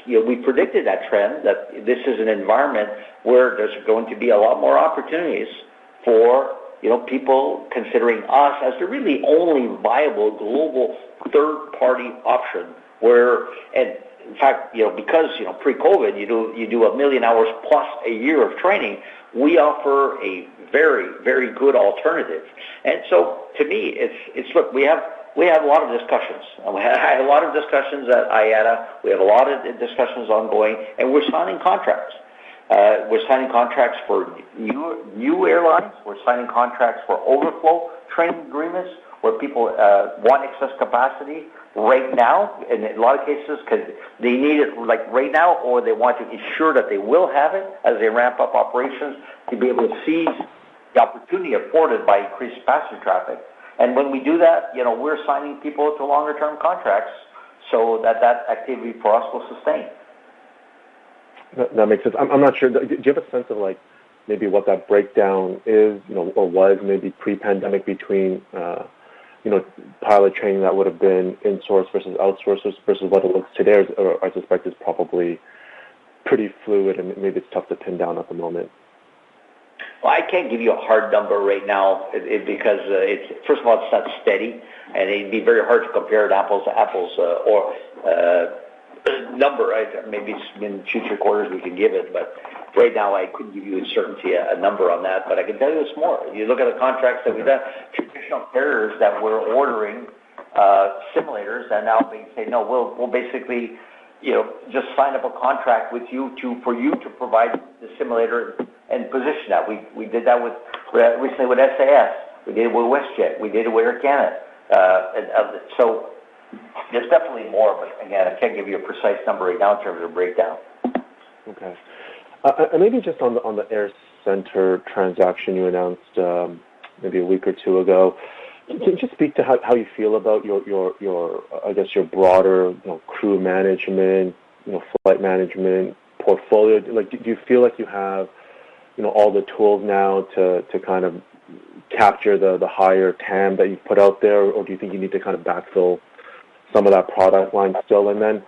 We predicted that trend, that this is an environment where there's going to be a lot more opportunities for people considering us as the really only viable global third-party option. And in fact, because pre-COVID you do 1 million hours plus a year of training, we offer a very, very good alternative. And so to me, it's look, we have a lot of discussions. We had a lot of discussions at IATA. We have a lot of discussions ongoing, and we're signing contracts. We're signing contracts for new airlines. We're signing contracts for overflow training agreements where people want excess capacity right now, in a lot of cases, because they need it like right now, or they want to ensure that they will have it as they ramp up operations to be able to seize the opportunity afforded by increased passenger traffic. And when we do that, we're signing people to longer-term contracts so that activity for us will sustain. That makes sense. I'm not sure. Do you have a sense of maybe what that breakdown is, or was maybe pre-pandemic between, pilot training that would have been in-source versus outsourced versus what it looks today? Or I suspect it's probably pretty fluid, and maybe it's tough to pin down at the moment. Well, I can't give you a hard number right now because first of all, it's not steady, and it'd be very hard to compare apples to apples or number. Maybe in future quarters we can give it, but right now I couldn't give you in certainty a number on that. But I can tell you it's more. You look at the contracts that we've done, traditional carriers that were ordering simulators, and now they say, no, we'll basically just sign up a contract with you for you to provide the simulator and position that. We did that recently with SAS. We did it with WestJet. We did it with Air Canada. So there's definitely more, but again, I can't give you a precise number right now in terms of breakdown. Okay. And maybe just on the Air Center transaction you announced maybe a week or two ago, can you just speak to how you feel about your I guess your broader crew management, flight management portfolio? Do you feel like you have all the tools now to kind of capture the higher TAM that you've put out there, or do you think you need to kind of backfill some of that product line still? And then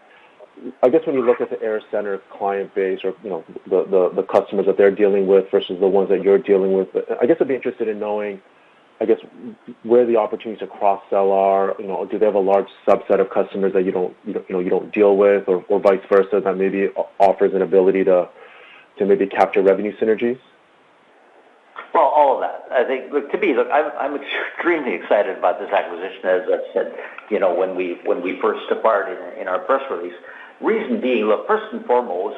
I guess when you look at the Air Center client base, or the customers that they're dealing with versus the ones that you're dealing with, I guess I'd be interested in knowing, I guess, where the opportunities to cross-sell are. Do they have a large subset of customers that you don't deal with, or vice versa, that maybe offers an ability to maybe capture revenue synergies? Well, all of that. I think, to me, I'm extremely excited about this acquisition. As I said, when we first acquired in our press release. Reason being, look, first and foremost,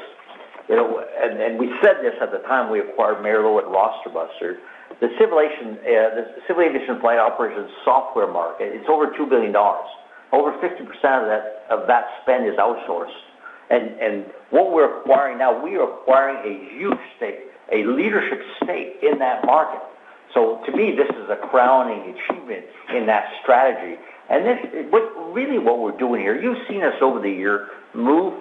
and we said this at the time we acquired Merlo and Rosterbuster. The civil aviation flight operations software market, it's over $2 billion. Over 50% of that spend is outsourced. And what we're acquiring now, we are acquiring a huge stake, a leadership stake in that market. So to me, this is a crowning achievement in that strategy. And what we're doing here, you've seen us over the year move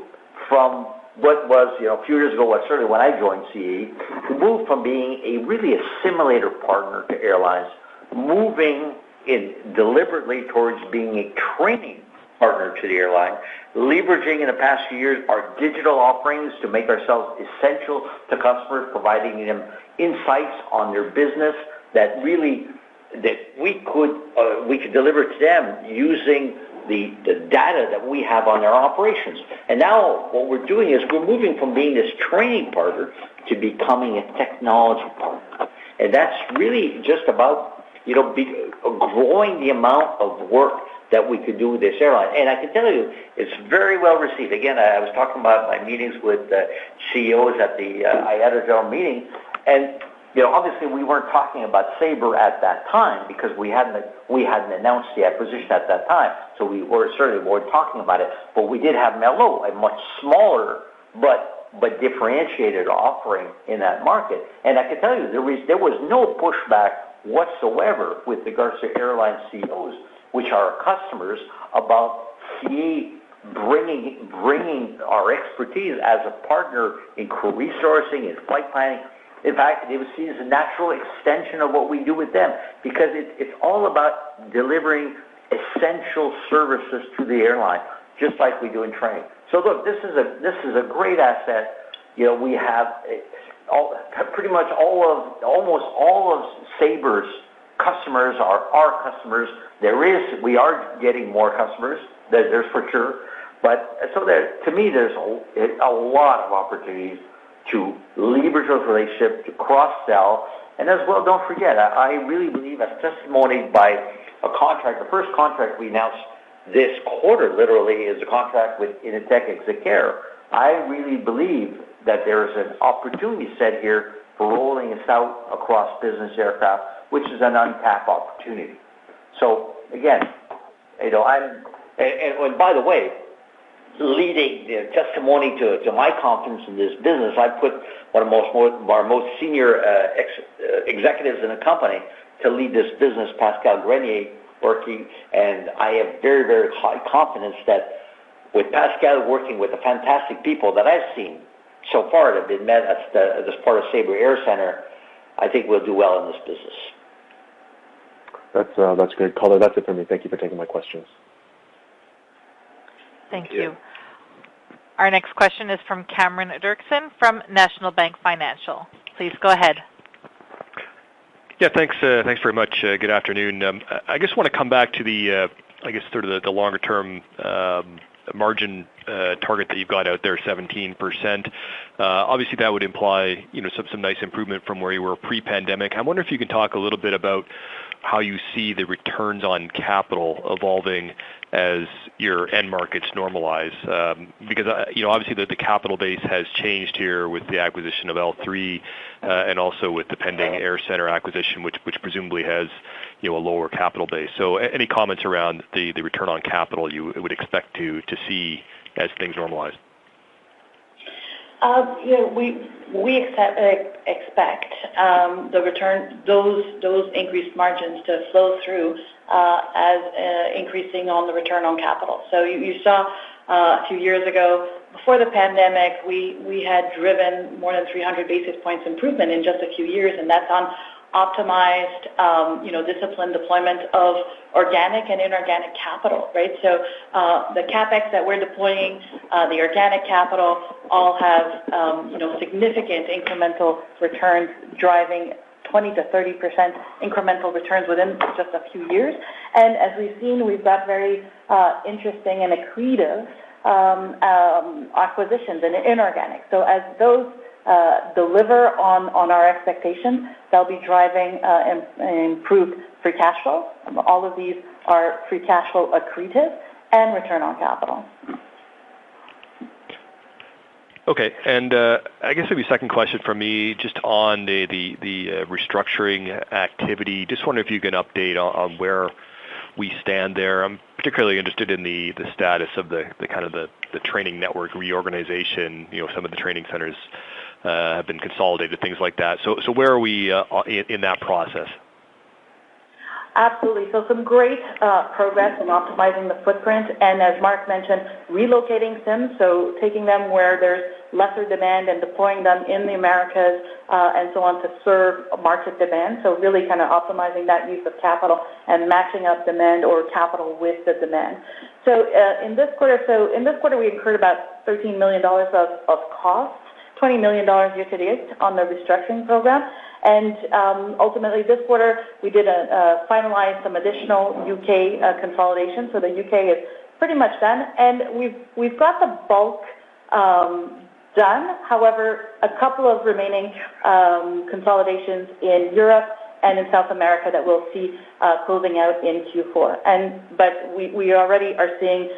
from what was, a few years ago, certainly when I joined CAE, to move from being really a simulator partner to airlines, moving deliberately towards being a training partner to the airline, leveraging in the past few years our digital offerings to make ourselves essential to customers, providing them insights on their business that we could deliver to them using the data that we have on their operations. And now what we're doing is we're moving from being this training partner to becoming a technology partner. And that's really just about, growing the amount of work that we could do with this airline. And I can tell you, it's very well received. Again, I was talking about my meetings with CEOs at the IATA General meeting, and obviously we weren't talking about Sabre at that time because we hadn't announced the acquisition at that time, so we certainly weren't talking about it. But we did have Merlo, a much smaller but differentiated offering in that market. And I can tell you, there was no pushback whatsoever with regards to airline CEOs, which are our customers, about CAE bringing our expertise as a partner in crew resourcing and flight planning. In fact, they would see it as a natural extension of what we do with them, because it's all about delivering essential services to the airline, just like we do in training. So look, this is a great asset. We have pretty much almost all of Sabre's customers are our customers. We are getting more customers. There's for sure. But so to me, there's a lot of opportunities to leverage those relationships, to cross-sell, and as well, don't forget, I really believe, as testimonied by a contract, the first contract we announced this quarter, literally, is a contract with Initech Executive. I really believe that there is an opportunity set here for rolling us out across business aircraft, which is an untapped opportunity. So, again, and by the way, leading testimony to my confidence in this business, I put one of our most senior executives in the company to lead this business, Pascal Grenier, working, and I have very, very high confidence that with Pascal working with the fantastic people that I've seen so far that have been met as part of Sabre Air Center, I think we'll do well in this business. That's great color. That's it for me. Thank you for taking my questions. Thank you. Our next question is from Cameron Dirksen from National Bank Financial. Please go ahead. Yeah, thanks very much. Good afternoon. I just want to come back to the longer term margin target that you've got out there, 17%. Obviously, that would imply some nice improvement from where you were pre-pandemic. I wonder if you can talk a little bit about how you see the returns on capital evolving as your end markets normalize, because obviously the capital base has changed here with the acquisition of L3 and also with the pending Air Center acquisition, which presumably has a lower capital base. So any comments around the return on capital you would expect to see as things normalize? We expect the return, those increased margins to flow through as increasing on the return on capital. So you saw a few years ago, before the pandemic, we had driven more than 300 basis points improvement in just a few years, and that's optimized, disciplined deployment of organic and inorganic capital, right? So the CapEx that we're deploying, the organic capital, all have, significant incremental returns, driving 20 to 30% incremental returns within just a few years. And as we've seen, we've got very interesting and accretive acquisitions and inorganic. So as those deliver on our expectations, they'll be driving improved free cash flow. All of these are free cash flow accretive and return on capital. Okay, and I guess maybe second question from me, just on the restructuring activity. Just wonder if you can update on where we stand there. I'm particularly interested in the status of the kind of the training network reorganization. Some of the training centers have been consolidated, things like that. So where are we in that process? Absolutely. So some great progress in optimizing the footprint, and as Mark mentioned, relocating SIMs, so taking them where there's lesser demand and deploying them in the Americas and so on to serve market demand. So really kind of optimizing that use of capital and matching up demand or capital with the demand. So in this quarter, we incurred about $13 million of costs, $20 million year-to-date on the restructuring program. And ultimately, this quarter, we did finalize some additional UK consolidation. So the UK is pretty much done, and we've got the bulk done. However, a couple of remaining consolidations in Europe and in South America that we'll see closing out in Q4. But we already are seeing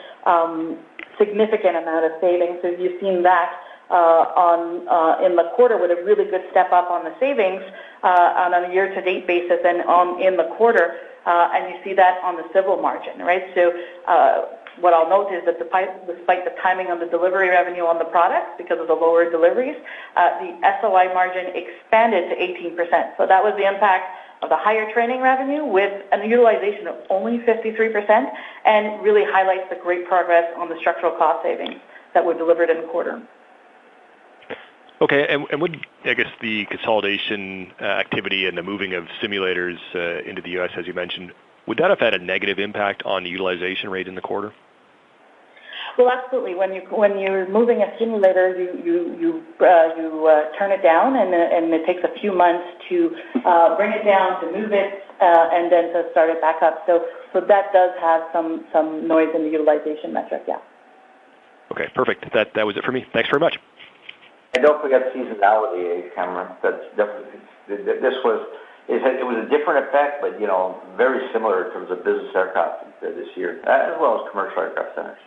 significant amount of savings. So you've seen that in the quarter with a really good step up on the savings on a year-to-date basis and in the quarter, and you see that on the civil margin, right? So what I'll note is that despite the timing of the delivery revenue on the products because of the lower deliveries, the SOI margin expanded to 18%. So that was the impact of the higher training revenue with a utilization of only 53%, and really highlights the great progress on the structural cost savings that were delivered in the quarter. Okay, and would, I guess, the consolidation activity and the moving of simulators into the U.S., as you mentioned, would that have had a negative impact on the utilization rate in the quarter? Well, absolutely. When you're moving a simulator, you turn it down, and it takes a few months to bring it down, to move it, and then to start it back up. So that does have some noise in the utilization metric, yeah. Okay, perfect. That was it for me. Thanks very much. And don't forget seasonality, Cameron. That's definitely it was a different effect, but very similar in terms of business aircraft this year, as well as commercial aircraft centers.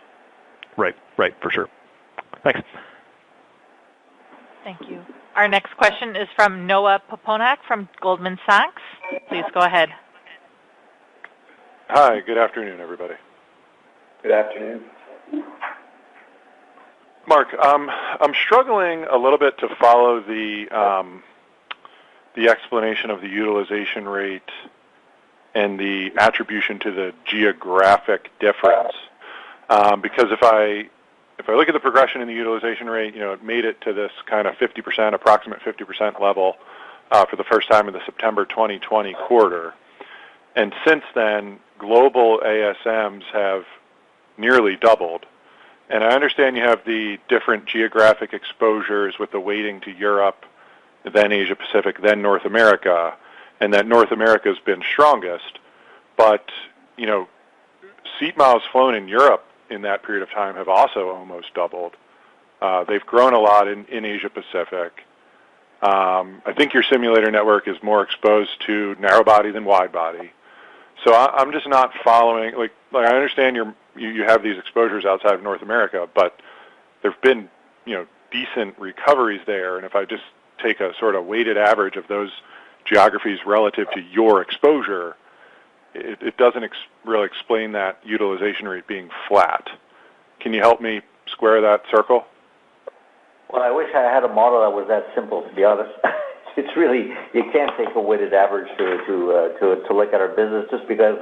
Right, for sure. Thanks. Thank you. Our next question is from Noah Poponak from Goldman Sachs. Please go ahead. Hi, good afternoon, everybody. Good afternoon. Mark, I'm struggling a little bit to follow the explanation of the utilization rate and the attribution to the geographic difference. Because if I look at the progression in the utilization rate, it made it to this kind of approximate 50% level for the first time in the September 2020 quarter. And since then, global ASMs have nearly doubled. And I understand you have the different geographic exposures with the weighting to Europe, then Asia Pacific, then North America, and that North America has been strongest. But, seat miles flown in Europe in that period of time have also almost doubled. They've grown a lot in Asia Pacific. I think your simulator network is more exposed to narrow body than wide body. So I'm just not following. Like I understand you have these exposures outside of North America, but there've been decent recoveries there. And if I just take a sort of weighted average of those geographies relative to your exposure, it doesn't really explain that utilization rate being flat. Can you help me square that circle? Well, I wish I had a model that was that simple, to be honest. It's really, you can't take a weighted average to look at our business just because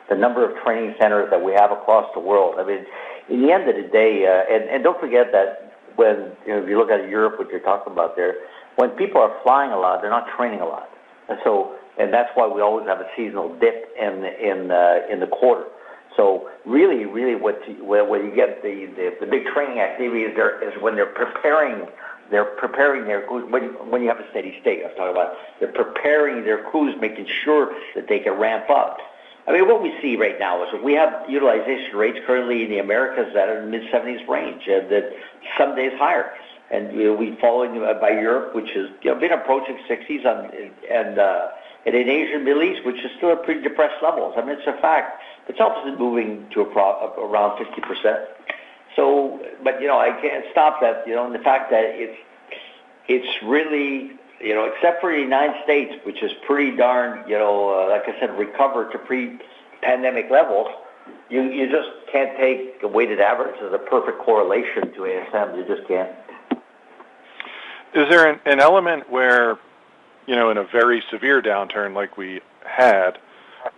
the number of training centers that we have across the world. I mean, in the end of the day, and don't forget that when if you look at Europe, what you're talking about there, when people are flying a lot, they're not training a lot. And so and that's why we always have a seasonal dip in the quarter. So really, what you get the big training activity is when they're preparing their when you have a steady state. I'm talking about they're preparing their crews, making sure that they can ramp up. I mean, what we see right now is that we have utilization rates currently in the Americas that are in the mid-70s range, that some days higher. And we following by Europe, which has been approaching 60s, and in Asia and Middle East, which is still at pretty depressed levels. I mean, it's a fact. It's also moving to around 50%. So, but I can't stop that. And the fact that it's really, except for the United States, which is pretty darn, like I said, recovered to pre-pandemic levels. You just can't take a weighted average as a perfect correlation to ASM. You just can't. Is there an element where, in a very severe downturn like we had,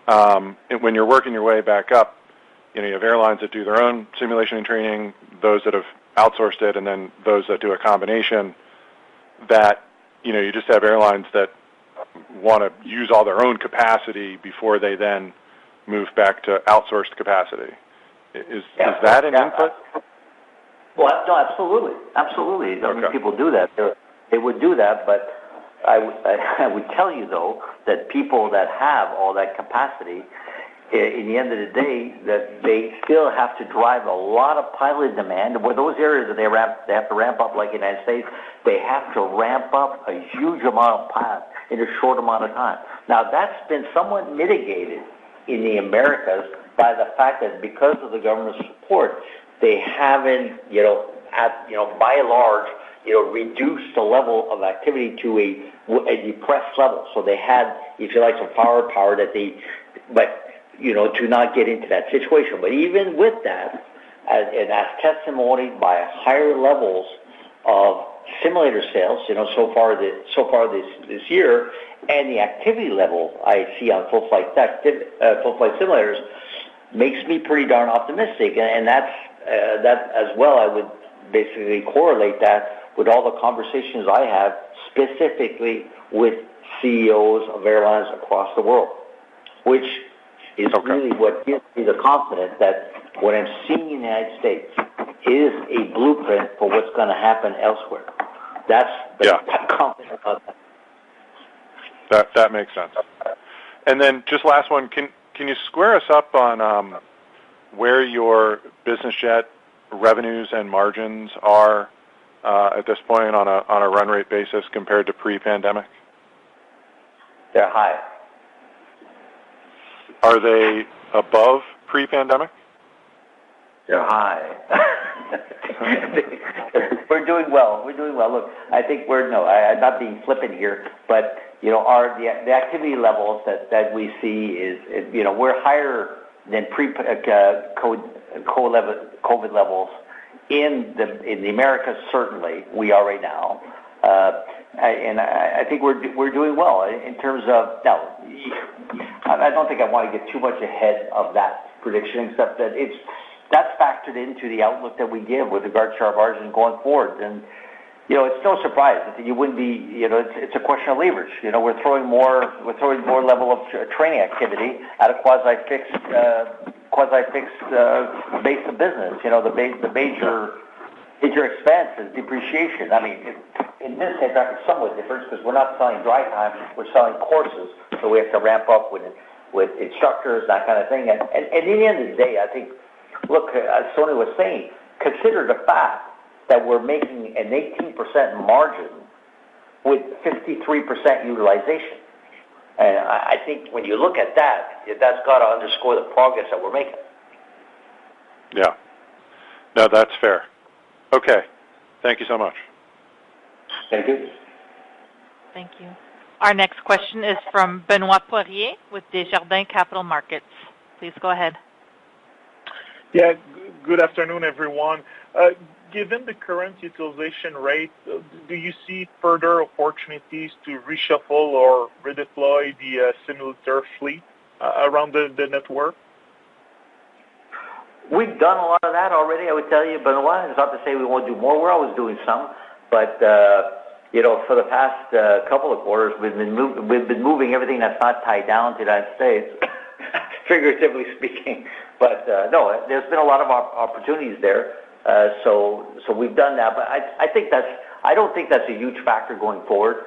when you're working your way back up, you have airlines that do their own simulation and training, those that have outsourced it, and then those that do a combination, that, you just have airlines that want to use all their own capacity before they then move back to outsourced capacity. Is that an input? Well, no, absolutely. Okay. People do that. They would do that, but I would tell you, though, that people that have all that capacity, in the end of the day, that they still have to drive a lot of pilot demand. Where those areas that they have to ramp up, like the United States, they have to ramp up a huge amount of pilot in a short amount of time. Now, that's been somewhat mitigated in the Americas by the fact that because of the government support, they haven't, by and large, reduced the level of activity to a depressed level. So they had, if you like, some power that to not get into that situation. But even with that, as testimony by higher levels of simulator sales, so far this year, and the activity level I see on full flight simulators makes me pretty darn optimistic, and that as well. I would basically correlate that with all the conversations I have specifically with CEOs of airlines across the world, which is really what gives me the confidence that what I'm seeing in the United States is a blueprint for what's going to happen elsewhere. That's the confidence of that. That makes sense. And then just last one, can you square us up on where your business jet revenues and margins are at this point on a run rate basis compared to pre-pandemic? They're high. Are they above pre-pandemic? They're high. We're doing well. Look, I think I'm not being flippant here, but the activity levels that we see is we're higher than COVID levels in the Americas. Certainly, we are right now, and I think we're doing well in terms of. Now, I don't think I want to get too much ahead of that prediction, except that that's factored into the outlook that we give with regard to our margin going forward. And it's no surprise that you wouldn't be. It's a question of leverage. We're throwing more level of training activity at a quasi-fixed base of business. The major expense is depreciation. I mean, in this case, that's somewhat different because we're not selling dry time; we're selling courses, so we have to ramp up with instructors, that kind of thing. And at the end of the day, I think, look, as Sony was saying, consider the fact that we're making an 18% margin with 53% utilization. And I think when you look at that, that's got to underscore the progress that we're making. Yeah. No, that's fair. Okay. Thank you so much. Thank you. Thank you. Our next question is from Benoit Poirier with Desjardins Capital Markets. Please go ahead. Yeah, good afternoon, everyone. Given the current utilization rate, do you see further opportunities to reshuffle or redeploy the simulator fleet around the network? We've done a lot of that already, I would tell you, Benoit. It's not to say we won't do more. We're always doing some. But for the past couple of quarters, we've been moving everything that's not tied down to the United States, figuratively speaking. But no, there's been a lot of opportunities there. So we've done that. But I don't think that's a huge factor going forward.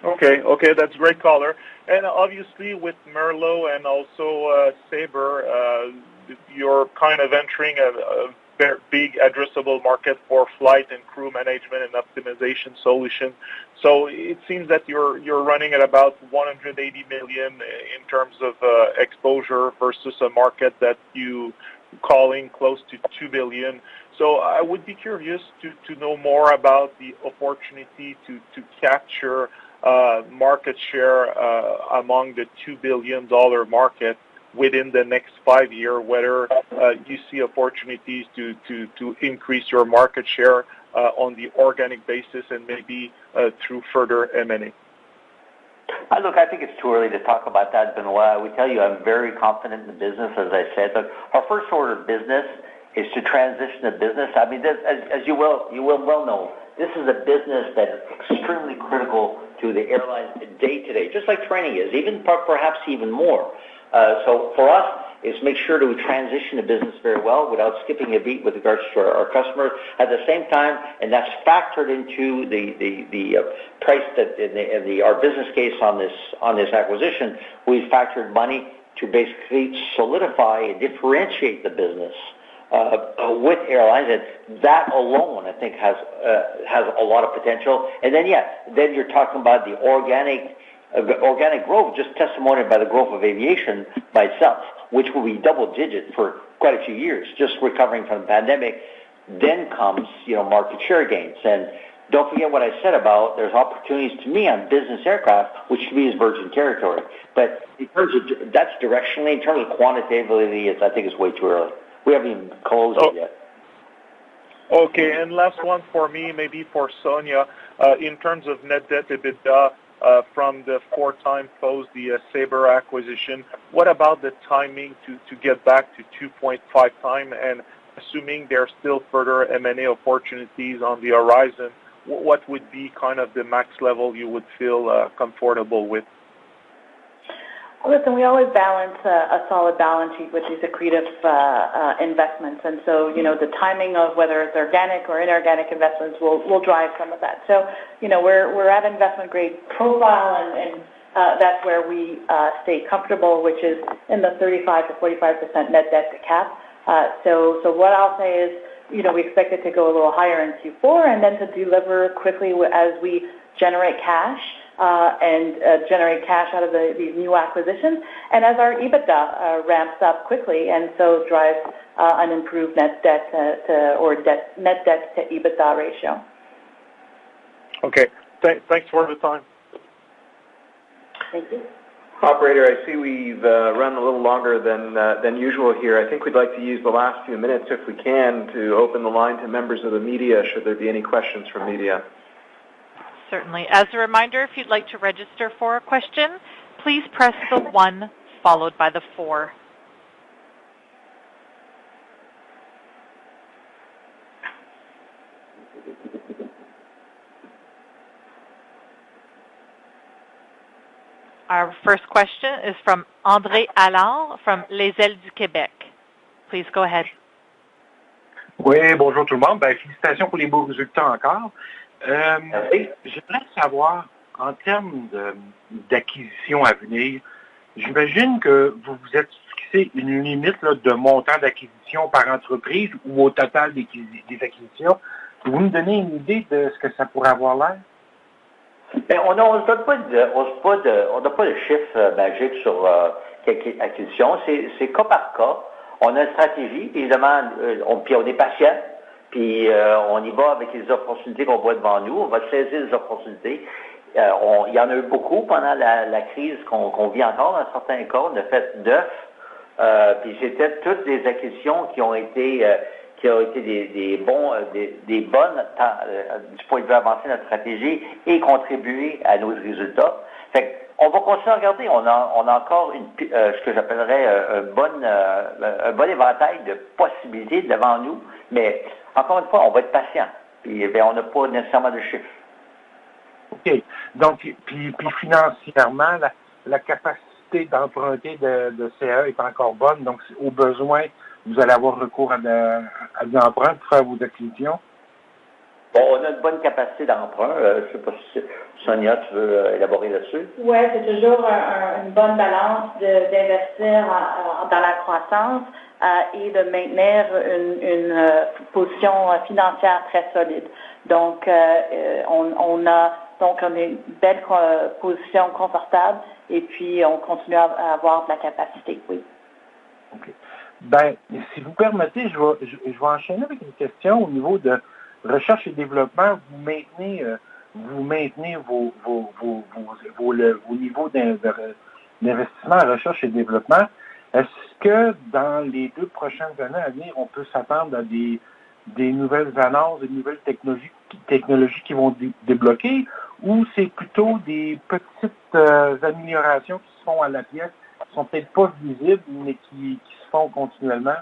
Okay, that's great color. And obviously with Merlot and also Sabre, you're kind of entering a very big addressable market for flight and crew management and optimization solution. So it seems that you're running at about 180 million in terms of exposure versus a market that you calling close to 2 billion. So I would be curious to know more about the opportunity to capture market share among the $2 billion market within the next 5 years, whether you see opportunities to increase your market share on the organic basis and maybe through further M&A. Look, I think it's too early to talk about that, Benoit. I would tell you I'm very confident in the business, as I said. But our first order of business is to transition the business. I mean, as you will well know, this is a business that is extremely critical to the airlines day to day, just like training is, even perhaps even more. So for us, is make sure that we transition the business very well without skipping a beat with regards to our customers. At the same time, and that's factored into the price that in our business case on this acquisition, we factored money to basically solidify and differentiate the business with airlines, and that alone, I think, has a lot of potential. And then you're talking about the organic growth, just testimonied by the growth of aviation by itself, which will be double-digit for quite a few years, just recovering from the pandemic. Then comes, market share gains. And don't forget what I said about there's opportunities to me on business aircraft, which to me is virgin territory. But in terms of that's directionally, in terms of quantitatively, I think it's way too early. We haven't even closed it yet. Okay, and last one for me, maybe for Sonia. In terms of net debt EBITDA, from the 4 times post the Sabre acquisition, what about the timing to get back to 2.5 times? And assuming there are still further M&A opportunities on the horizon, what would be kind of the max level you would feel comfortable with? Listen, we always balance a solid balance sheet with these accretive investments. And so, the timing of whether it's organic or inorganic investments will drive some of that. So, we're at investment grade profile, and that's where we stay comfortable, which is in the 35 to 45% net debt to cap. So what I'll say is, we expect it to go a little higher in Q4 and then to deliver quickly as we generate cash. Generate cash out of these new acquisitions, and as our EBITDA ramps up quickly, and so drives an improved net debt net debt to EBITDA ratio. Okay, thanks for the time. Thank you. Operator, I see we've run a little longer than usual here. I think we'd like to use the last few minutes, if we can, to open the line to members of the media, should there be any questions from media. Certainly. As a reminder, if you'd like to register for a question, please press the 1 followed by the 4. Our first question is from André Allard from Les Ailes du Québec. Please go ahead. Oui, bonjour tout le monde. Félicitations pour les beaux résultats encore. J'aimerais savoir, en termes d'acquisition à venir, j'imagine que vous vous êtes fixé une limite de montant d'acquisition par entreprise ou au total des acquisitions. Pouvez-vous me donner une idée de ce que ça pourrait avoir l'air? On n'a pas de chiffre magique sur quelques acquisitions. C'est cas par cas. On a une stratégie, évidemment, puis on est patient. Puis on y va avec les opportunités qu'on voit devant nous. On va saisir les opportunités. Il y en a eu beaucoup pendant la crise qu'on vit encore. Dans certains cas, on a fait 9. Puis c'était toutes des acquisitions qui ont été des bonnes du point de vue avancé de notre stratégie et contribué à nos résultats. Fait on va continuer à regarder. On a encore ce que j'appellerais un bon éventail de possibilités devant nous. Mais encore une fois, on va être patient. Puis on n'a pas nécessairement de chiffres. OK. Donc, puis financièrement, la capacité d'emprunter de CAE est encore bonne. Donc, au besoin, vous allez avoir recours à de l'emprunt pour faire vos acquisitions? Bon, on a une bonne capacité d'emprunt. Je ne sais pas si Sonia, tu veux élaborer là-dessus? Oui, c'est toujours une bonne balance d'investir dans la croissance et de maintenir une position financière très solide. Donc, on a une belle position confortable et puis on continue à avoir de la capacité, oui. OK. Ben, si vous permettez, je vais enchaîner avec une question au niveau de recherche et développement. Vous maintenez vos niveaux d'investissement en recherche et développement. Est-ce que dans les 2 prochaines années à venir, on peut s'attendre à des nouvelles annonces, des nouvelles technologies qui vont débloquer, ou c'est plutôt des petites améliorations qui se font à la pièce, qui sont peut-être pas visibles, mais qui se font continuellement?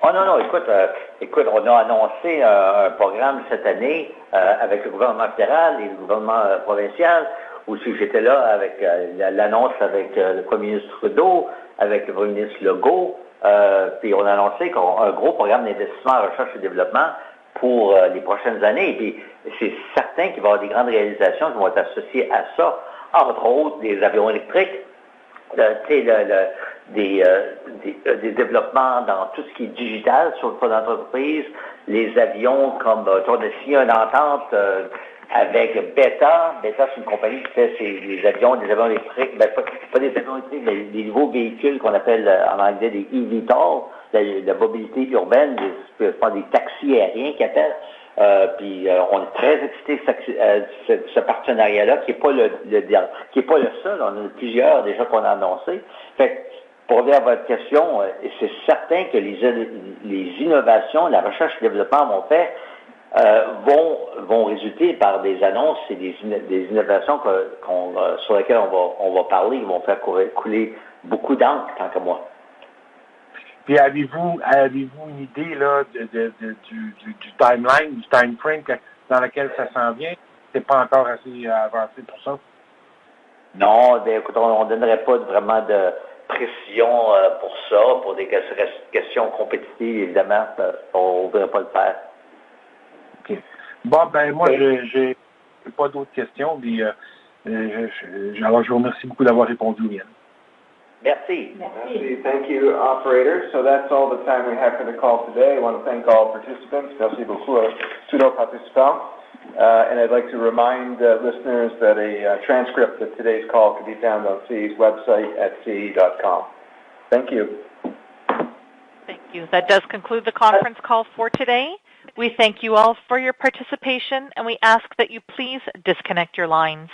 Oh non, écoute, on a annoncé un programme cette année avec le gouvernement fédéral et le gouvernement provincial, où si j'étais là avec l'annonce avec le premier ministre Trudeau, avec le premier ministre Legault, puis on a annoncé un gros programme d'investissement en recherche et développement pour les prochaines années. Et puis c'est certain qu'il va y avoir des grandes réalisations qui vont être associées à ça, entre autres des avions électriques, des développements dans tout ce qui est digital sur le plan d'entreprise, les avions comme on a signé une entente avec Beta. Beta, c'est une compagnie qui fait des avions électriques, pas des avions électriques, mais des nouveaux véhicules qu'on appelle en anglais des eVTOL, la mobilité urbaine, des taxis aériens qu'ils appellent. Puis on est très excités de ce partenariat-là, qui n'est pas le seul. On en a plusieurs déjà qu'on a annoncé. Fait pour revenir à votre question, c'est certain que les innovations, la recherche et le développement vont résulter par des annonces et des innovations sur lesquelles on va parler, qui vont faire couler beaucoup d'encre, tant que moi. Puis avez-vous une idée là du timeline, du time frame dans lequel ça s'en vient? C'est pas encore assez avancé pour ça? Non, écoute, on ne donnerait pas vraiment de précision pour ça, pour des questions compétitives, évidemment, on ne voudrait pas le faire. OK. Bon, ben moi, j'ai pas d'autres questions, puis alors je vous remercie beaucoup d'avoir répondu, Yann. Merci. Thank you, operator. So that's all the time we have for the call today. I want to thank all participants. Merci beaucoup à tous nos participants. And I'd like to remind listeners that a transcript of today's call can be found on CAE's website at cae.com. Thank you. Thank you. That does conclude the conference call for today. We thank you all for your participation, and we ask that you please disconnect your lines.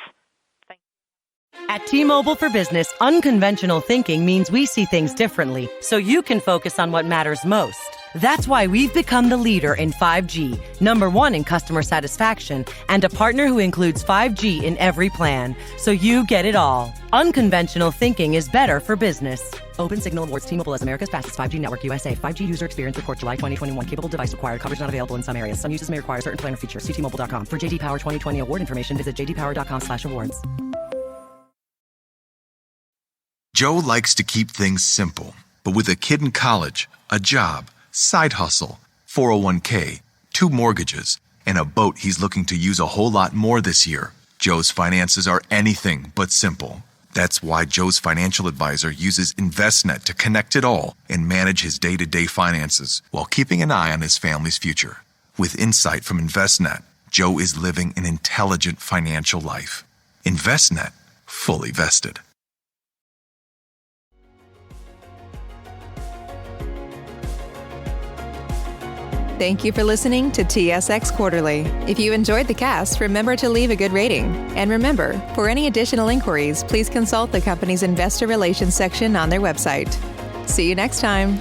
At T-Mobile for Business, unconventional thinking means we see things differently, so you can focus on what matters most. That's why we've become the leader in 5G, #1 in customer satisfaction, and a partner who includes 5G in every plan, so you get it all. Unconventional thinking is better for business. Open Signal awards T-Mobile as America's fastest 5G network USA. 5G user experience report July 2021. Capable device required. Coverage not available in some areas. Some uses may require certain plan or features. See T-Mobile.com. For JD Power 2020 award information, visit jdpower.com/awards. Joe likes to keep things simple, but with a kid in college, a job, side hustle, 401k, 2 mortgages, and a boat he's looking to use a whole lot more this year, Joe's finances are anything but simple. That's why Joe's financial advisor uses Envestnet to connect it all and manage his day-to-day finances while keeping an eye on his family's future. With insight from Envestnet, Joe is living an intelligent financial life. Envestnet, fully vested. Thank you for listening to TSX Quarterly. If you enjoyed the cast, remember to leave a good rating. And remember, for any additional inquiries, please consult the company's investor relations section on their website. See you next time.